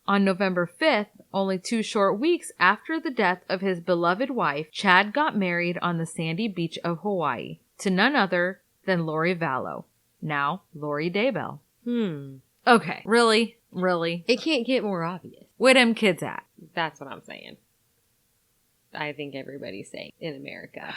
on November 5th, only 2 short weeks after the death of his beloved wife, Chad got married on the sandy beach of Hawaii to none other than Lori Vallow, now Lori Daybell. Okay, really? It can't get more obvious. Where them kids at? That's what I'm saying. I think everybody's saying in America.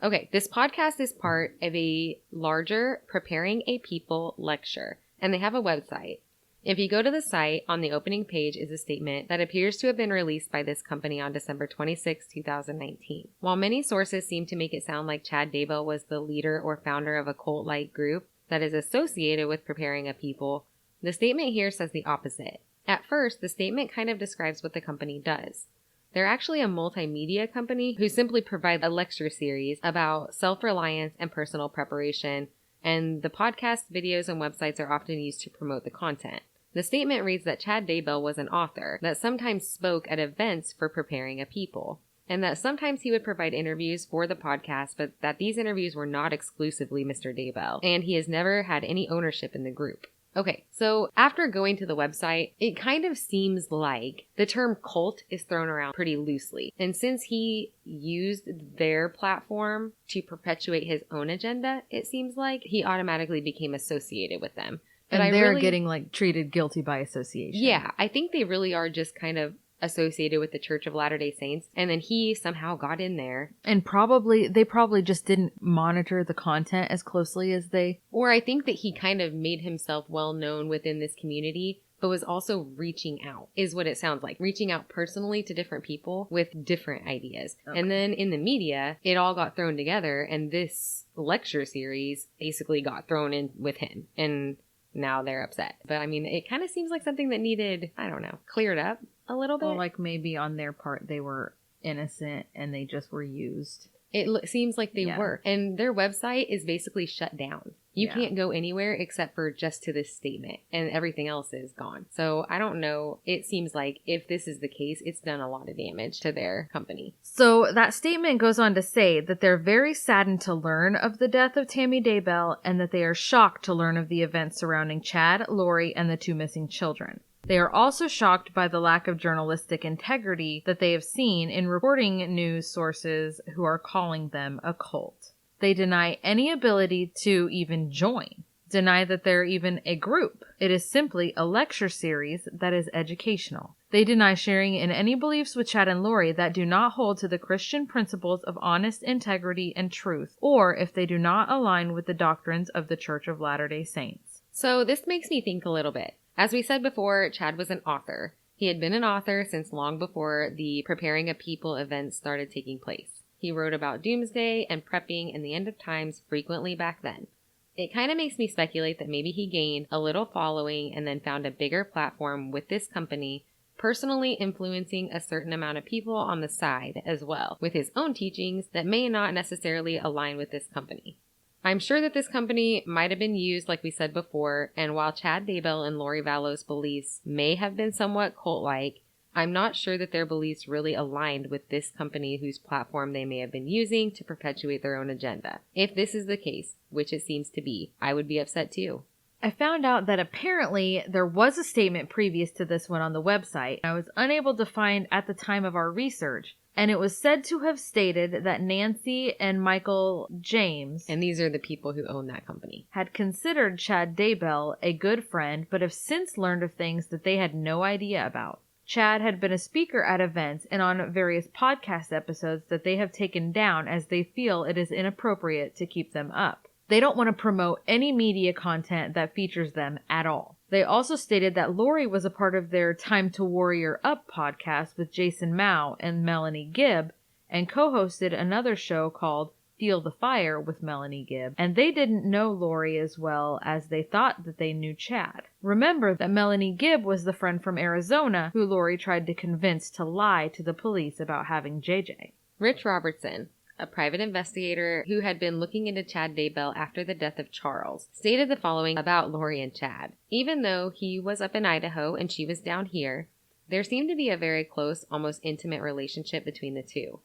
Okay, this podcast is part of a larger Preparing a People lecture, and they have a website. If you go to the site, on the opening page is a statement that appears to have been released by this company on December 26, 2019. While many sources seem to make it sound like Chad Daybell was the leader or founder of a cult-like group that is associated with preparing a people, the statement here says the opposite. At first, the statement kind of describes what the company does. They're actually a multimedia company who simply provide a lecture series about self-reliance and personal preparation, and the podcast, videos, and websites are often used to promote the content. The statement reads that Chad Daybell was an author that sometimes spoke at events for preparing a people, and that sometimes he would provide interviews for the podcast, but that these interviews were not exclusively Mr. Daybell, and he has never had any ownership in the group. Okay, so after going to the website, it kind of seems like the term cult is thrown around pretty loosely. And since he used their platform to perpetuate his own agenda, it seems like he automatically became associated with them. But and they're getting like treated guilty by association. Yeah, I think they really are just kind of associated with the Church of Latter-day Saints, and then he somehow got in there. And they probably just didn't monitor the content as closely as they... Or I think that he kind of made himself well known within this community, but was also reaching out, is what it sounds like. Reaching out personally to different people with different ideas. Okay. And then in the media, it all got thrown together, and this lecture series basically got thrown in with him. And now they're upset. But I mean, it kind of seems like something that needed, I don't know, cleared up a little bit. Or like maybe on their part they were innocent and they just were used. It seems like they were. And their website is basically shut down. You can't go anywhere except for just to this statement, and everything else is gone. So I don't know. It seems like if this is the case, it's done a lot of damage to their company. So that statement goes on to say that they're very saddened to learn of the death of Tammy Daybell, and that they are shocked to learn of the events surrounding Chad, Lori, and the 2 missing children. They are also shocked by the lack of journalistic integrity that they have seen in reporting news sources who are calling them a cult. They deny any ability to even join, deny that they're even a group. It is simply a lecture series that is educational. They deny sharing in any beliefs with Chad and Lori that do not hold to the Christian principles of honest integrity and truth, or if they do not align with the doctrines of the Church of Latter-day Saints. So this makes me think a little bit. As we said before, Chad was an author. He had been an author since long before the Preparing a People events started taking place. He wrote about doomsday and prepping and the end of times frequently back then. It kind of makes me speculate that maybe he gained a little following and then found a bigger platform with this company, personally influencing a certain amount of people on the side as well, with his own teachings that may not necessarily align with this company. I'm sure that this company might have been used, like we said before, and while Chad Daybell and Lori Vallow's beliefs may have been somewhat cult-like, I'm not sure that their beliefs really aligned with this company whose platform they may have been using to perpetuate their own agenda. If this is the case, which it seems to be, I would be upset too. I found out that apparently there was a statement previous to this one on the website I was unable to find at the time of our research, and it was said to have stated that Nancy and Michael James, and these are the people who own that company, had considered Chad Daybell a good friend, but have since learned of things that they had no idea about. Chad had been a speaker at events and on various podcast episodes that they have taken down as they feel it is inappropriate to keep them up. They don't want to promote any media content that features them at all. They also stated that Lori was a part of their Time to Warrior Up podcast with Jason Mao and Melanie Gibb, and co-hosted another show called Feel the Fire with Melanie Gibb, and they didn't know Lori as well as they thought that they knew Chad. Remember that Melanie Gibb was the friend from Arizona who Lori tried to convince to lie to the police about having JJ. Rich Robertson, a private investigator who had been looking into Chad Daybell after the death of Charles, stated the following about Lori and Chad. Even though he was up in Idaho and she was down here, there seemed to be a very close, almost intimate relationship between the two.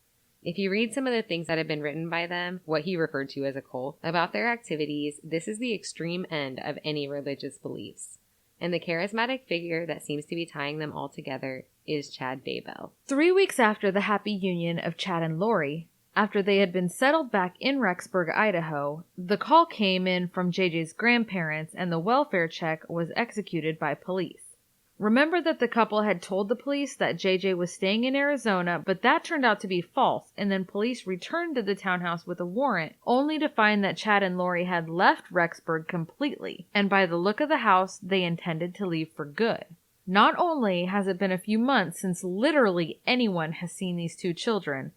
If you read some of the things that have been written by them, what he referred to as a cult, about their activities, this is the extreme end of any religious beliefs. And the charismatic figure that seems to be tying them all together is Chad Daybell. 3 weeks after the happy union of Chad and Lori, after they had been settled back in Rexburg, Idaho, the call came in from JJ's grandparents and the welfare check was executed by police. Remember that the couple had told the police that JJ was staying in Arizona, but that turned out to be false, and then police returned to the townhouse with a warrant, only to find that Chad and Lori had left Rexburg completely, and by the look of the house, they intended to leave for good. Not only has it been a few months since literally anyone has seen these two children,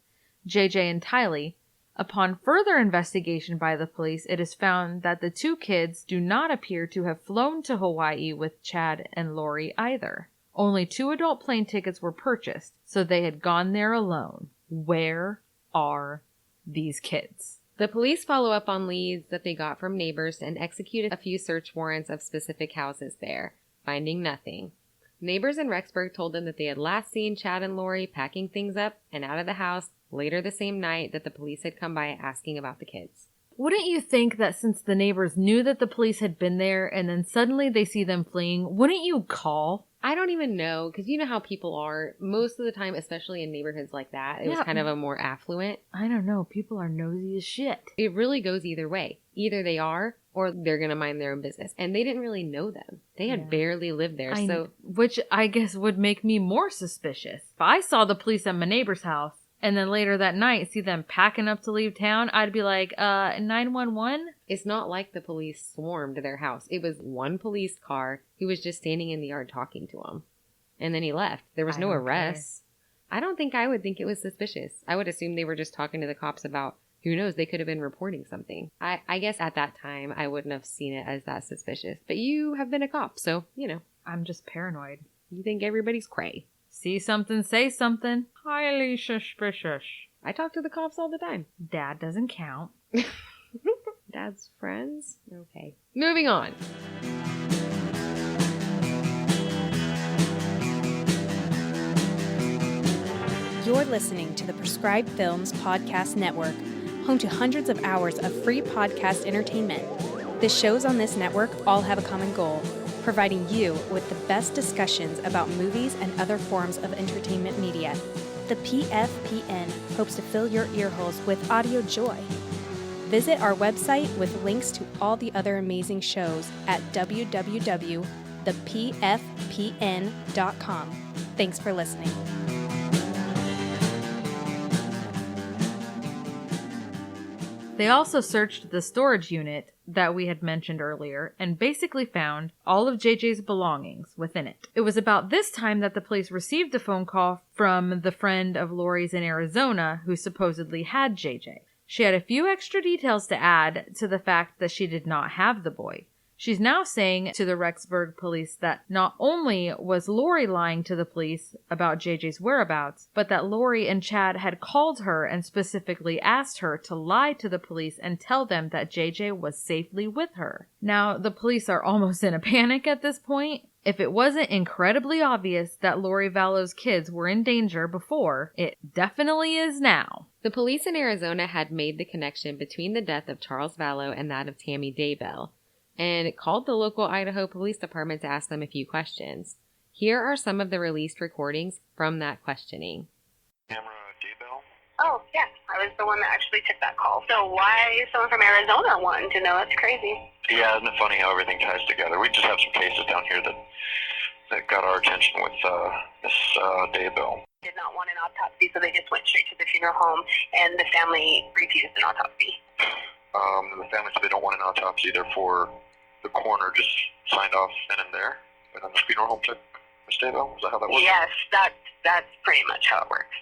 JJ and Tylee, upon further investigation by the police, it is found that the two kids do not appear to have flown to Hawaii with Chad and Lori either. Only 2 adult plane tickets were purchased, so they had gone there alone. Where are these kids? The police follow up on leads that they got from neighbors and executed a few search warrants of specific houses there, finding nothing. Neighbors in Rexburg told them that they had last seen Chad and Lori packing things up and out of the house later the same night that the police had come by asking about the kids. Wouldn't you think that since the neighbors knew that the police had been there and then suddenly they see them fleeing, wouldn't you call? I don't even know, because you know how people are. Most of the time, especially in neighborhoods like that, it was kind of a more affluent. I don't know. People are nosy as shit. It really goes either way. Either they are, or they're going to mind their own business. And they didn't really know them. They had barely lived there. Which I guess would make me more suspicious. If I saw the police at my neighbor's house, and then later that night see them packing up to leave town, I'd be like, 911? It's not like the police swarmed their house. It was one police car who was just standing in the yard talking to them. And then he left. There was no arrests. I don't think I would think it was suspicious. I would assume they were just talking to the cops about, who knows, they could have been reporting something. I guess at that time, I wouldn't have seen it as that suspicious. But you have been a cop, so, you know. I'm just paranoid. You think everybody's cray. See something, say something. Highly suspicious. I talk to the cops all the time. Dad doesn't count. Dad's friends? Okay. Moving on. You're listening to the Prescribed Films Podcast Network, home to hundreds of hours of free podcast entertainment. The shows on this network all have a common goal: providing you with the best discussions about movies and other forms of entertainment media. The PFPN hopes to fill your earholes with audio joy. Visit our website with links to all the other amazing shows at www.thepfpn.com. Thanks for listening. They also searched the storage unit that we had mentioned earlier and basically found all of JJ's belongings within it. It was about this time that the police received a phone call from the friend of Lori's in Arizona who supposedly had JJ. She had a few extra details to add to the fact that she did not have the boy. She's now saying to the Rexburg police that not only was Lori lying to the police about JJ's whereabouts, but that Lori and Chad had called her and specifically asked her to lie to the police and tell them that JJ was safely with her. Now, the police are almost in a panic at this point. If it wasn't incredibly obvious that Lori Vallow's kids were in danger before, it definitely is now. The police in Arizona had made the connection between the death of Charles Vallow and that of Tammy-Daybell, and called the local Idaho Police Department to ask them a few questions. Here are some of the released recordings from that questioning. Daybell? Oh, yes. I was the one that actually took that call. So why someone from Arizona wanting to know? That's crazy. Yeah, isn't it funny how everything ties together? We just have some cases down here that got our attention with Miss Daybell. Did not want an autopsy, so they just went straight to the funeral home, and the family refused an autopsy. The family said they don't want an autopsy, therefore the coroner just signed off then and there, and then the funeral home took Miss Daybell. Is that how that works? Yes, that's pretty much how it works.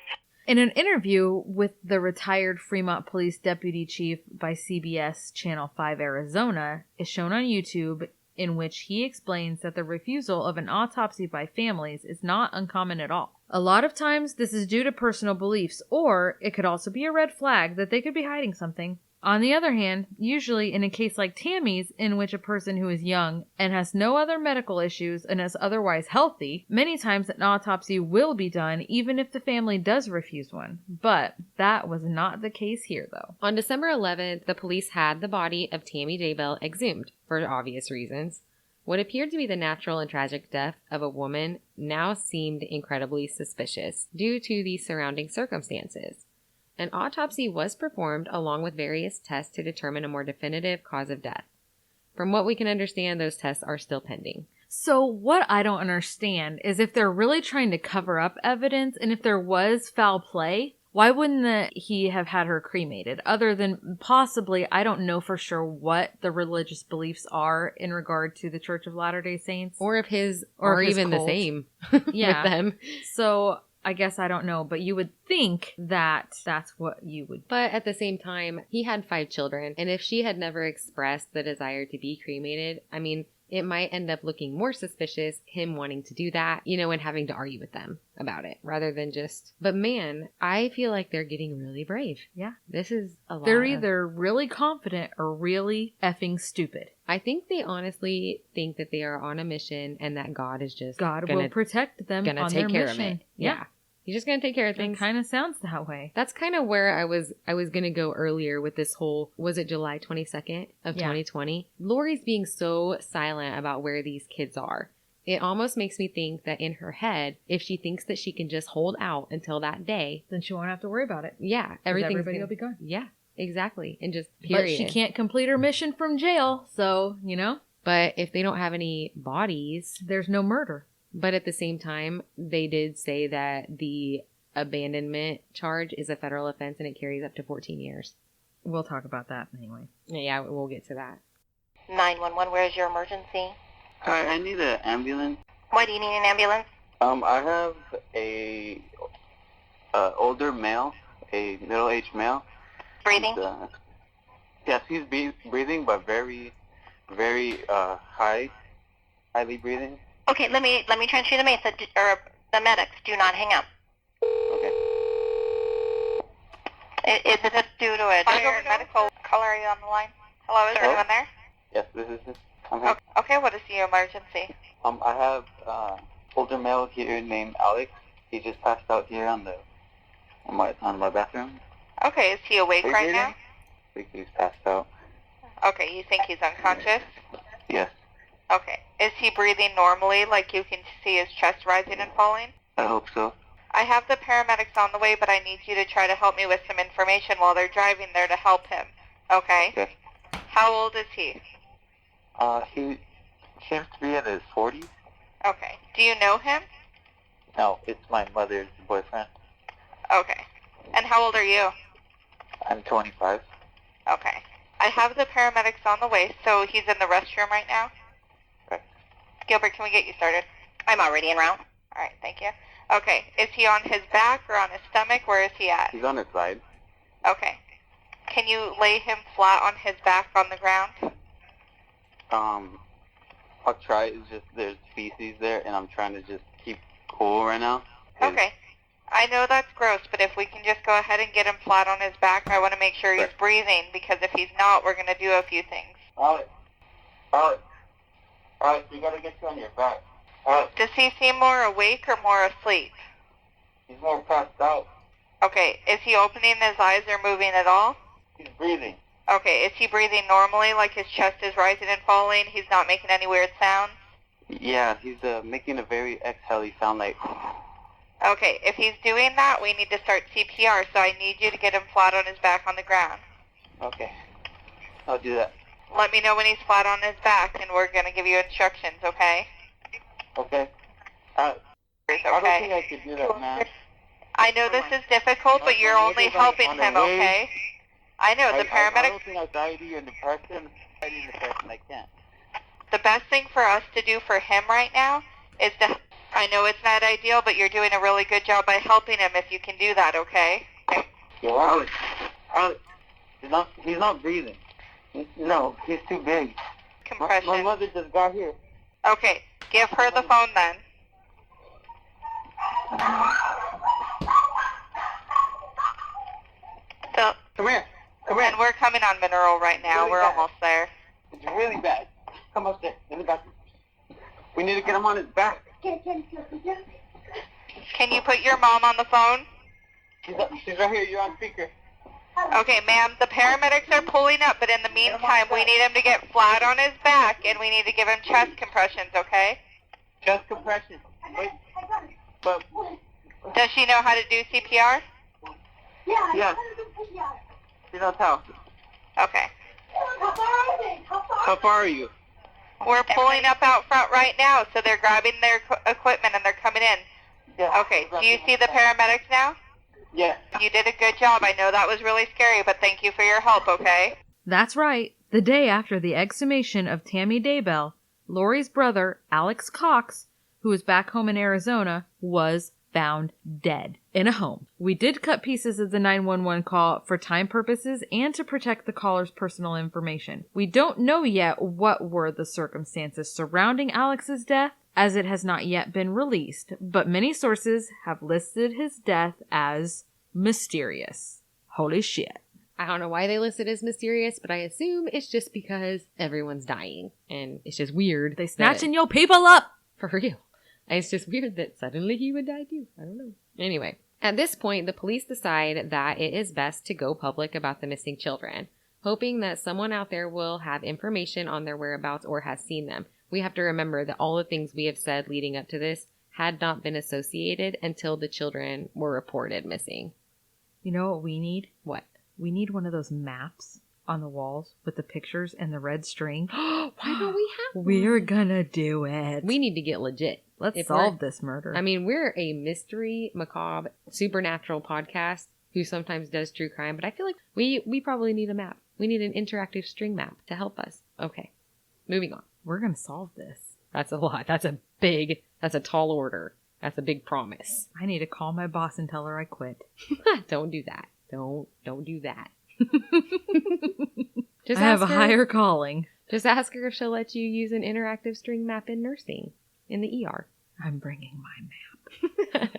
In an interview with the retired Fremont Police Deputy Chief by CBS Channel 5 Arizona is shown on YouTube, in which he explains that the refusal of an autopsy by families is not uncommon at all. A lot of times this is due to personal beliefs, or it could also be a red flag that they could be hiding something. On the other hand, usually in a case like Tammy's, in which a person who is young and has no other medical issues and is otherwise healthy, many times an autopsy will be done even if the family does refuse one. But that was not the case here, though. On December 11th, the police had the body of Tammy-Daybell exhumed, for obvious reasons. What appeared to be the natural and tragic death of a woman now seemed incredibly suspicious due to the surrounding circumstances. An autopsy was performed along with various tests to determine a more definitive cause of death. From what we can understand, those tests are still pending. So what I don't understand is if they're really trying to cover up evidence, and if there was foul play, why wouldn't he have had her cremated? Other than possibly, I don't know for sure what the religious beliefs are in regard to the Church of Latter-day Saints. Or if his Or are if his even cult. the same Yeah. with them. So I guess I don't know, but you would think that that's what you would. But at the same time, he had 5 children. And if she had never expressed the desire to be cremated, I mean, it might end up looking more suspicious, him wanting to do that, you know, and having to argue with them about it rather than just. But man, I feel like they're getting really brave. Yeah. This is a lot. They're either really confident or really effing stupid. I think they honestly think that they are on a mission and that God is just God gonna, will protect them gonna on take their care mission. of it. Yeah. He's just going to take care of It things. kind of sounds that way. That's kind of where I was going to go earlier with this whole, was it July 22nd of 2020? Lori's being so silent about where these kids are. It almost makes me think that in her head, if she thinks that she can just hold out until that day, Then she won't have to worry about it. yeah, Everybody will be gone. Yeah, exactly. And just period. But she can't complete her mission from jail, so, you know, But if they don't have any bodies, there's no murder. but at the same time, they did say that the abandonment charge is a federal offense and it carries up to 14 years. We'll talk about that anyway. Yeah, we'll get to that. 911, where is your emergency? Hi, I need an ambulance. Why do you need an ambulance? I have a older male, a middle-aged male. Breathing? Yes, he's breathing, but very, very highly breathing. Okay, let me transfer you the medics. Do not hang up. Okay. Is this due to a fire medical caller? Are you on the line? Hello, is there anyone there? Yes, this is it. I'm here. Okay, what is the emergency? I have older male here named Alex. He just passed out here on my bathroom. Okay, is he awake right now? I think he's passed out. Okay, you think he's unconscious? Yes, Okay. Is he breathing normally, like you can see his chest rising and falling? I hope so. I have the paramedics on the way, but I need you to try to help me with some information while they're driving there to help him. Okay? Okay. How old is he? He seems to be in his 40s. Okay. Do you know him? No, it's my mother's boyfriend. Okay. And how old are you? I'm 25. Okay. I have the paramedics on the way, so he's in the restroom right now. Okay. Gilbert, can we get you started? I'm already en route. All right, thank you. Okay. Is he on his back or on his stomach? Where is he at? He's on his side. Okay. Can you lay him flat on his back on the ground? I'll try. It's just there's feces there, and I'm trying to just keep cool right now. Okay. I know that's gross, but if we can just go ahead and get him flat on his back, I want to make sure he's breathing, because if he's not, we're going to do a few things. Alex, we gotta get you on your back. Does he seem more awake or more asleep? He's more passed out. Okay. Is he opening his eyes or moving at all? He's breathing. Okay. Is he breathing normally, like his chest is rising and falling? He's not making any weird sounds? Yeah, he's making a very exhale sound like. Okay. If he's doing that, we need to start CPR, so I need you to get him flat on his back on the ground. Okay, I'll do that. Let me know when he's flat on his back, and we're going to give you instructions, okay? Okay. I don't think I could do that, man. I know this is difficult, but you're only helping him, okay? I know, the I paramedics... don't think anxiety or depression. I can't. The best thing for us to do for him right now is to... I know it's not ideal, but you're doing a really good job by helping him if you can do that, okay? Alex, he's not breathing. No, he's too big. Compression. My mother just got here. Okay, give her the phone then. So, Come here. and we're coming on Mineral right now. Really We're bad. almost there. It's really bad. Come upstairs. In the bathroom. We need to get him on his back. Can you put your mom on the phone? She's right here. You're on speaker. Okay, ma'am, the paramedics are pulling up, but in the meantime, we need him to get flat on his back, and we need to give him chest compressions, okay? Chest compression. Wait. But Does she know how to do CPR? yeah, she knows how. Okay. How far are you? We're pulling up out front right now, so they're grabbing their equipment and they're coming in. Yeah. Okay, do you see the paramedics now? Yeah. You did a good job. I know that was really scary, but thank you for your help, okay? That's right. The day after the exhumation of Tammy Daybell, Lori's brother, Alex Cox, who was back home in Arizona, was found dead in a home. We did cut pieces of the 911 call for time purposes and to protect the caller's personal information. We don't know yet what were the circumstances surrounding Alex's death, as it has not yet been released, but many sources have listed his death as mysterious. Holy shit. I don't know why they list it as mysterious, but I assume it's just because everyone's dying. And it's just weird. They snatching your people up! For real. It's just weird that suddenly he would die too. I don't know. Anyway, at this point, the police decide that it is best to go public about the missing children, hoping that someone out there will have information on their whereabouts or has seen them. We have to remember that all the things we have said leading up to this had not been associated until the children were reported missing. You know what we need? What? We need one of those maps on the walls with the pictures and the red string. Why don't we have one? We're gonna do it. We need to get legit. Let's solve this murder. I mean, we're a mystery, macabre, supernatural podcast who sometimes does true crime, but I feel like we probably need a map. We need an interactive string map to help us. Okay, moving on. We're gonna solve this. That's a lot. That's a tall order. That's a big promise. I need to call my boss and tell her I quit. Don't do that. Don't do that. I have a higher calling. Just ask her if she'll let you use an interactive string map in nursing in the ER. I'm bringing my map.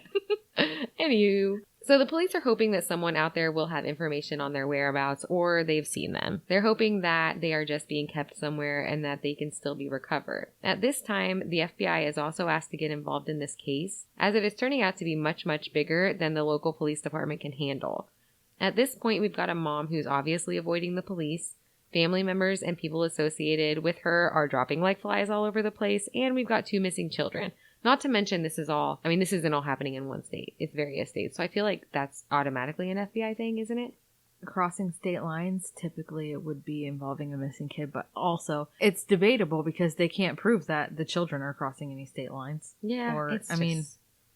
Anywho, so the police are hoping that someone out there will have information on their whereabouts or they've seen them. They're hoping that they are just being kept somewhere and that they can still be recovered. At this time, the FBI is also asked to get involved in this case, as it is turning out to be much, much bigger than the local police department can handle. At this point, we've got a mom who's obviously avoiding the police. Family members and people associated with her are dropping like flies all over the place, and we've got 2 missing children. Not to mention this isn't all happening in one state. It's various states. So I feel like that's automatically an FBI thing, isn't it? Crossing state lines, typically it would be involving a missing kid, but also it's debatable because they can't prove that the children are crossing any state lines. Yeah,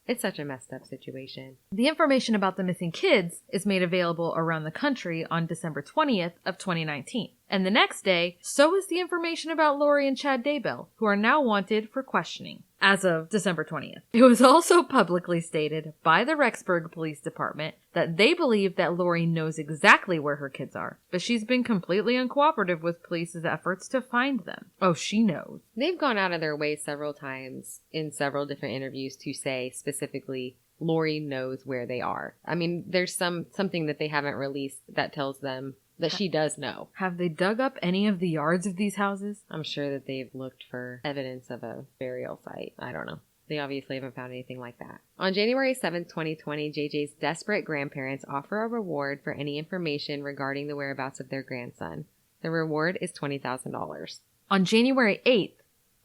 it's such a messed up situation. The information about the missing kids is made available around the country on December 20th of 2019. And the next day, so is the information about Lori and Chad Daybell, who are now wanted for questioning, as of December 20th. It was also publicly stated by the Rexburg Police Department that they believe that Lori knows exactly where her kids are, but she's been completely uncooperative with police's efforts to find them. Oh, she knows. They've gone out of their way several times in several different interviews to say specifically, Lori knows where they are. I mean, there's something that they haven't released that tells them that she does know. Have they dug up any of the yards of these houses? I'm sure that they've looked for evidence of a burial site. I don't know. They obviously haven't found anything like that. On January 7th, 2020, JJ's desperate grandparents offer a reward for any information regarding the whereabouts of their grandson. The reward is $20,000. On January 8th,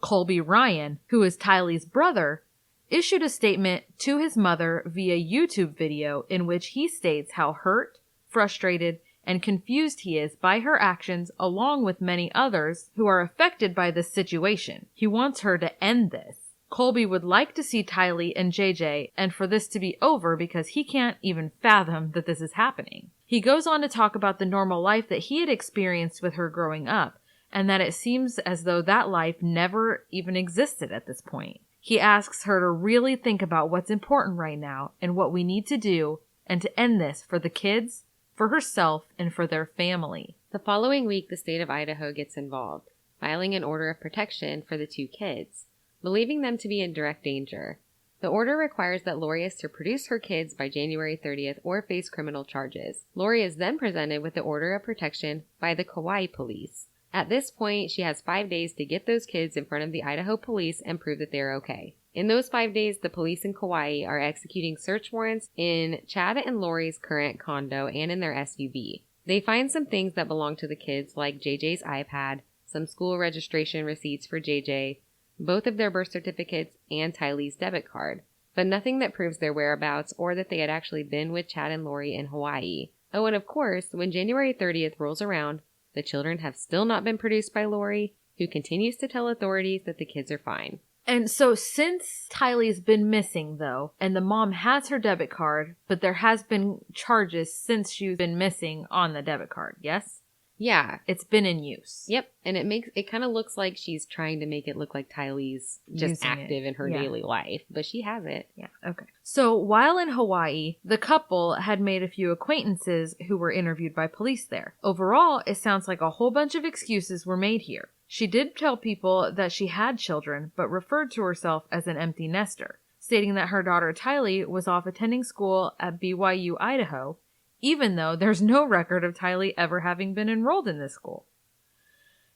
Colby Ryan, who is Tylee's brother, issued a statement to his mother via YouTube video in which he states how hurt, frustrated, and confused he is by her actions along with many others who are affected by this situation. He wants her to end this. Colby would like to see Tylee and JJ and for this to be over because he can't even fathom that this is happening. He goes on to talk about the normal life that he had experienced with her growing up and that it seems as though that life never even existed at this point. He asks her to really think about what's important right now and what we need to do and to end this for the kids, for herself, and for their family. The following week, the state of Idaho gets involved, filing an order of protection for the 2 kids, believing them to be in direct danger. The order requires that Lori is to produce her kids by January 30th or face criminal charges. Lori is then presented with the order of protection by the Kauai police. At this point, she has 5 days to get those kids in front of the Idaho police and prove that they're okay. In those 5 days, the police in Kauai are executing search warrants in Chad and Lori's current condo and in their SUV. They find some things that belong to the kids, like JJ's iPad, some school registration receipts for JJ, both of their birth certificates, and Tylee's debit card, but nothing that proves their whereabouts or that they had actually been with Chad and Lori in Hawaii. Oh, and of course, when January 30th rolls around, the children have still not been produced by Lori, who continues to tell authorities that the kids are fine. And so since Tylee's been missing, though, and the mom has her debit card, but there has been charges since she's been missing on the debit card, yes? Yeah. It's been in use. Yep. And it kind of looks like she's trying to make it look like Tylee's just Using active in her daily life, but she has it. Yeah. Okay. So while in Hawaii, the couple had made a few acquaintances who were interviewed by police there. Overall, it sounds like a whole bunch of excuses were made here. She did tell people that she had children, but referred to herself as an empty nester, stating that her daughter Tylee was off attending school at BYU, Idaho, even though there's no record of Tylee ever having been enrolled in this school.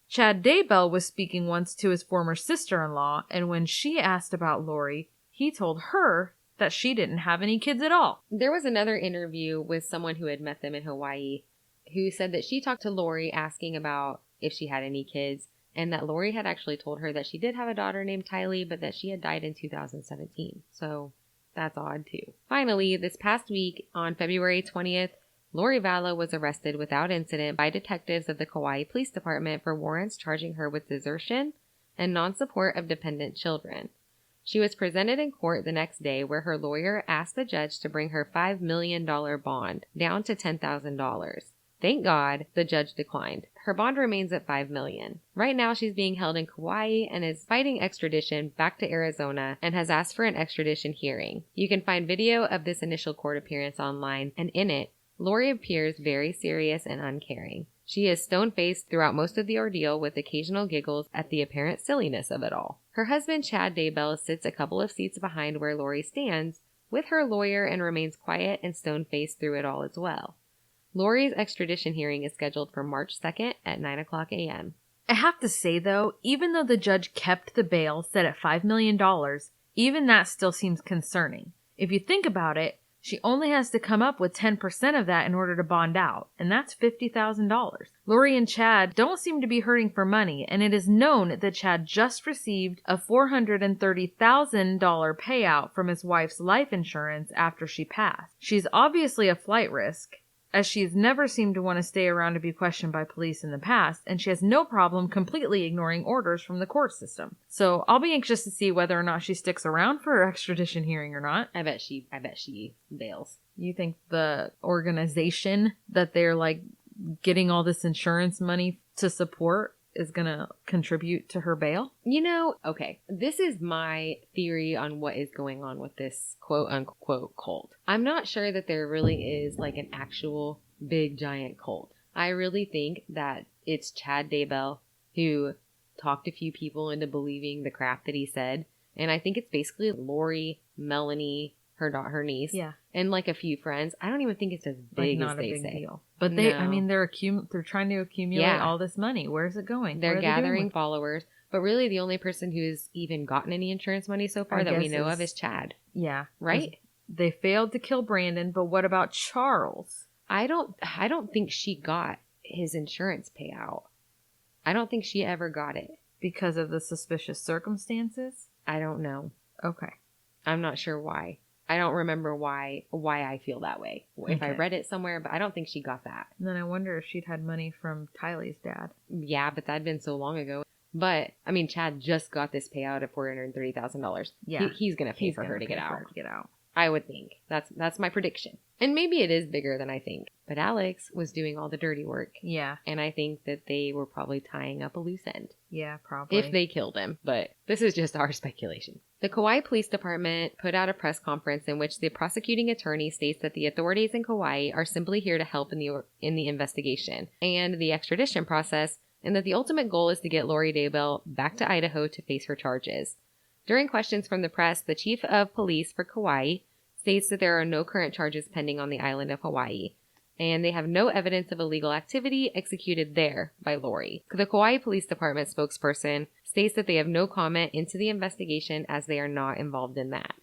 Chad Daybell was speaking once to his former sister-in-law, and when she asked about Lori, he told her that she didn't have any kids at all. There was another interview with someone who had met them in Hawaii who said that she talked to Lori asking about if she had any kids, and that Lori had actually told her that she did have a daughter named Tylee, but that she had died in 2017. So that's odd too. Finally, this past week on February 20th, Lori Vallow was arrested without incident by detectives of the Kauai Police Department for warrants charging her with desertion and non-support of dependent children. She was presented in court the next day, where her lawyer asked the judge to bring her $5 million bond down to $10,000. Thank God the judge declined. Her bond remains at $5 million. Right now she's being held in Kauai and is fighting extradition back to Arizona and has asked for an extradition hearing. You can find video of this initial court appearance online, and in it, Lori appears very serious and uncaring. She is stone-faced throughout most of the ordeal, with occasional giggles at the apparent silliness of it all. Her husband, Chad Daybell, sits a couple of seats behind where Lori stands with her lawyer and remains quiet and stone-faced through it all as well. Lori's extradition hearing is scheduled for March 2nd at 9 o'clock a.m. I have to say, though, even though the judge kept the bail set at $5 million, even that still seems concerning. If you think about it, she only has to come up with 10% of that in order to bond out, and that's $50,000. Lori and Chad don't seem to be hurting for money, and it is known that Chad just received a $430,000 payout from his wife's life insurance after she passed. She's obviously a flight risk, as she's never seemed to want to stay around to be questioned by police in the past, and she has no problem completely ignoring orders from the court system. So I'll be anxious to see whether or not she sticks around for her extradition hearing or not. I bet she bails. You think the organization that they're like getting all this insurance money to support is going to contribute to her bail? You know, okay, this is my theory on what is going on with this quote-unquote cult. I'm not sure that there really is like an actual big giant cult. I really think that it's Chad Daybell who talked a few people into believing the crap that he said, and I think it's basically Lori, Melanie, her niece, and like a few friends. I don't even think it's as big as they say. Deal. But they, I mean, they're trying to accumulate all this money. Where's it going? They're gathering followers, but really the only person who's even gotten any insurance money so far that we know of is Chad. Yeah. Right? They failed to kill Brandon, but what about Charles? I don't think she got his insurance payout. I don't think she ever got it. Because of the suspicious circumstances? I don't know. Okay. I'm not sure why. I don't remember why I feel that way. If I read it somewhere, but I don't think she got that. And then I wonder if she'd had money from Tylee's dad. Yeah, but that'd been so long ago. But, I mean, Chad just got this payout of $430,000. Yeah. He's going to pay for her to get out. I would think. That's my prediction. And maybe it is bigger than I think. But Alex was doing all the dirty work. Yeah. And I think that they were probably tying up a loose end. Yeah, probably. If they killed him. But this is just our speculation. The Kauai Police Department put out a press conference in which the prosecuting attorney states that the authorities in Kauai are simply here to help in the investigation and the extradition process, and that the ultimate goal is to get Lori Daybell back to Idaho to face her charges. During questions from the press, the chief of police for Kauai states that there are no current charges pending on the island of Hawaii, and they have no evidence of illegal activity executed there by Lori. The Kauai Police Department spokesperson states that they have no comment into the investigation as they are not involved in that,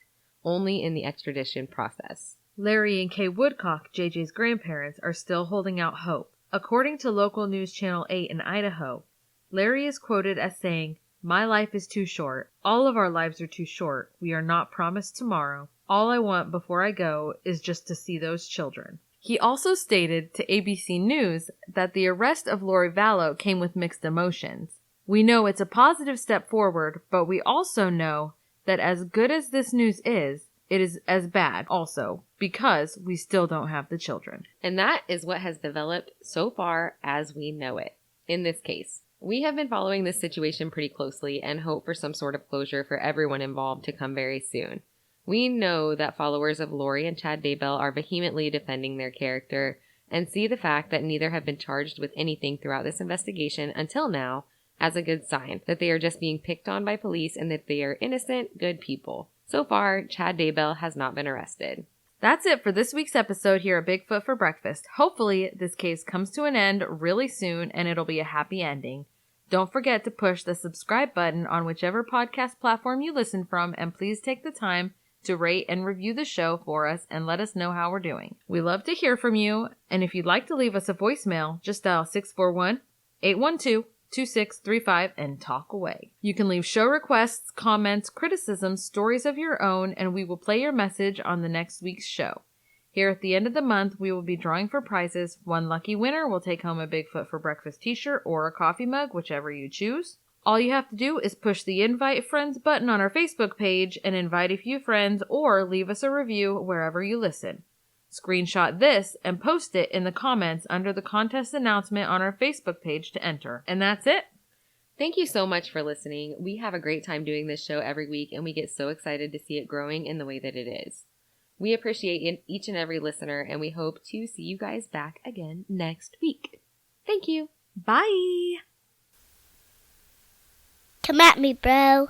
only in the extradition process. Larry and Kay Woodcock, JJ's grandparents, are still holding out hope. According to local news channel 8 in Idaho, Larry is quoted as saying, "My life is too short. All of our lives are too short. We are not promised tomorrow. All I want before I go is just to see those children." He also stated to ABC News that the arrest of Lori Vallow came with mixed emotions. We know it's a positive step forward, but we also know that as good as this news is, it is as bad also because we still don't have the children. And that is what has developed so far as we know it. In this case, we have been following this situation pretty closely and hope for some sort of closure for everyone involved to come very soon. We know that followers of Lori and Chad Daybell are vehemently defending their character and see the fact that neither have been charged with anything throughout this investigation until now as a good sign that they are just being picked on by police and that they are innocent, good people. So far, Chad Daybell has not been arrested. That's it for this week's episode here at Bigfoot for Breakfast. Hopefully, this case comes to an end really soon and it'll be a happy ending. Don't forget to push the subscribe button on whichever podcast platform you listen from, and please take the time to rate and review the show for us and let us know how we're doing. We love to hear from you, and if you'd like to leave us a voicemail, just dial 641-812-2635 and talk away. You can leave show requests, comments, criticisms, stories of your own, and we will play your message on the next week's show. Here at the end of the month, we will be drawing for prizes. One lucky winner will take home a Bigfoot for Breakfast t-shirt or a coffee mug, whichever you choose. All you have to do is push the Invite Friends button on our Facebook page and invite a few friends or leave us a review wherever you listen. Screenshot this and post it in the comments under the contest announcement on our Facebook page to enter. And that's it. Thank you so much for listening. We have a great time doing this show every week, and we get so excited to see it growing in the way that it is. We appreciate each and every listener, and we hope to see you guys back again next week. Thank you. Bye. Come at me, bro.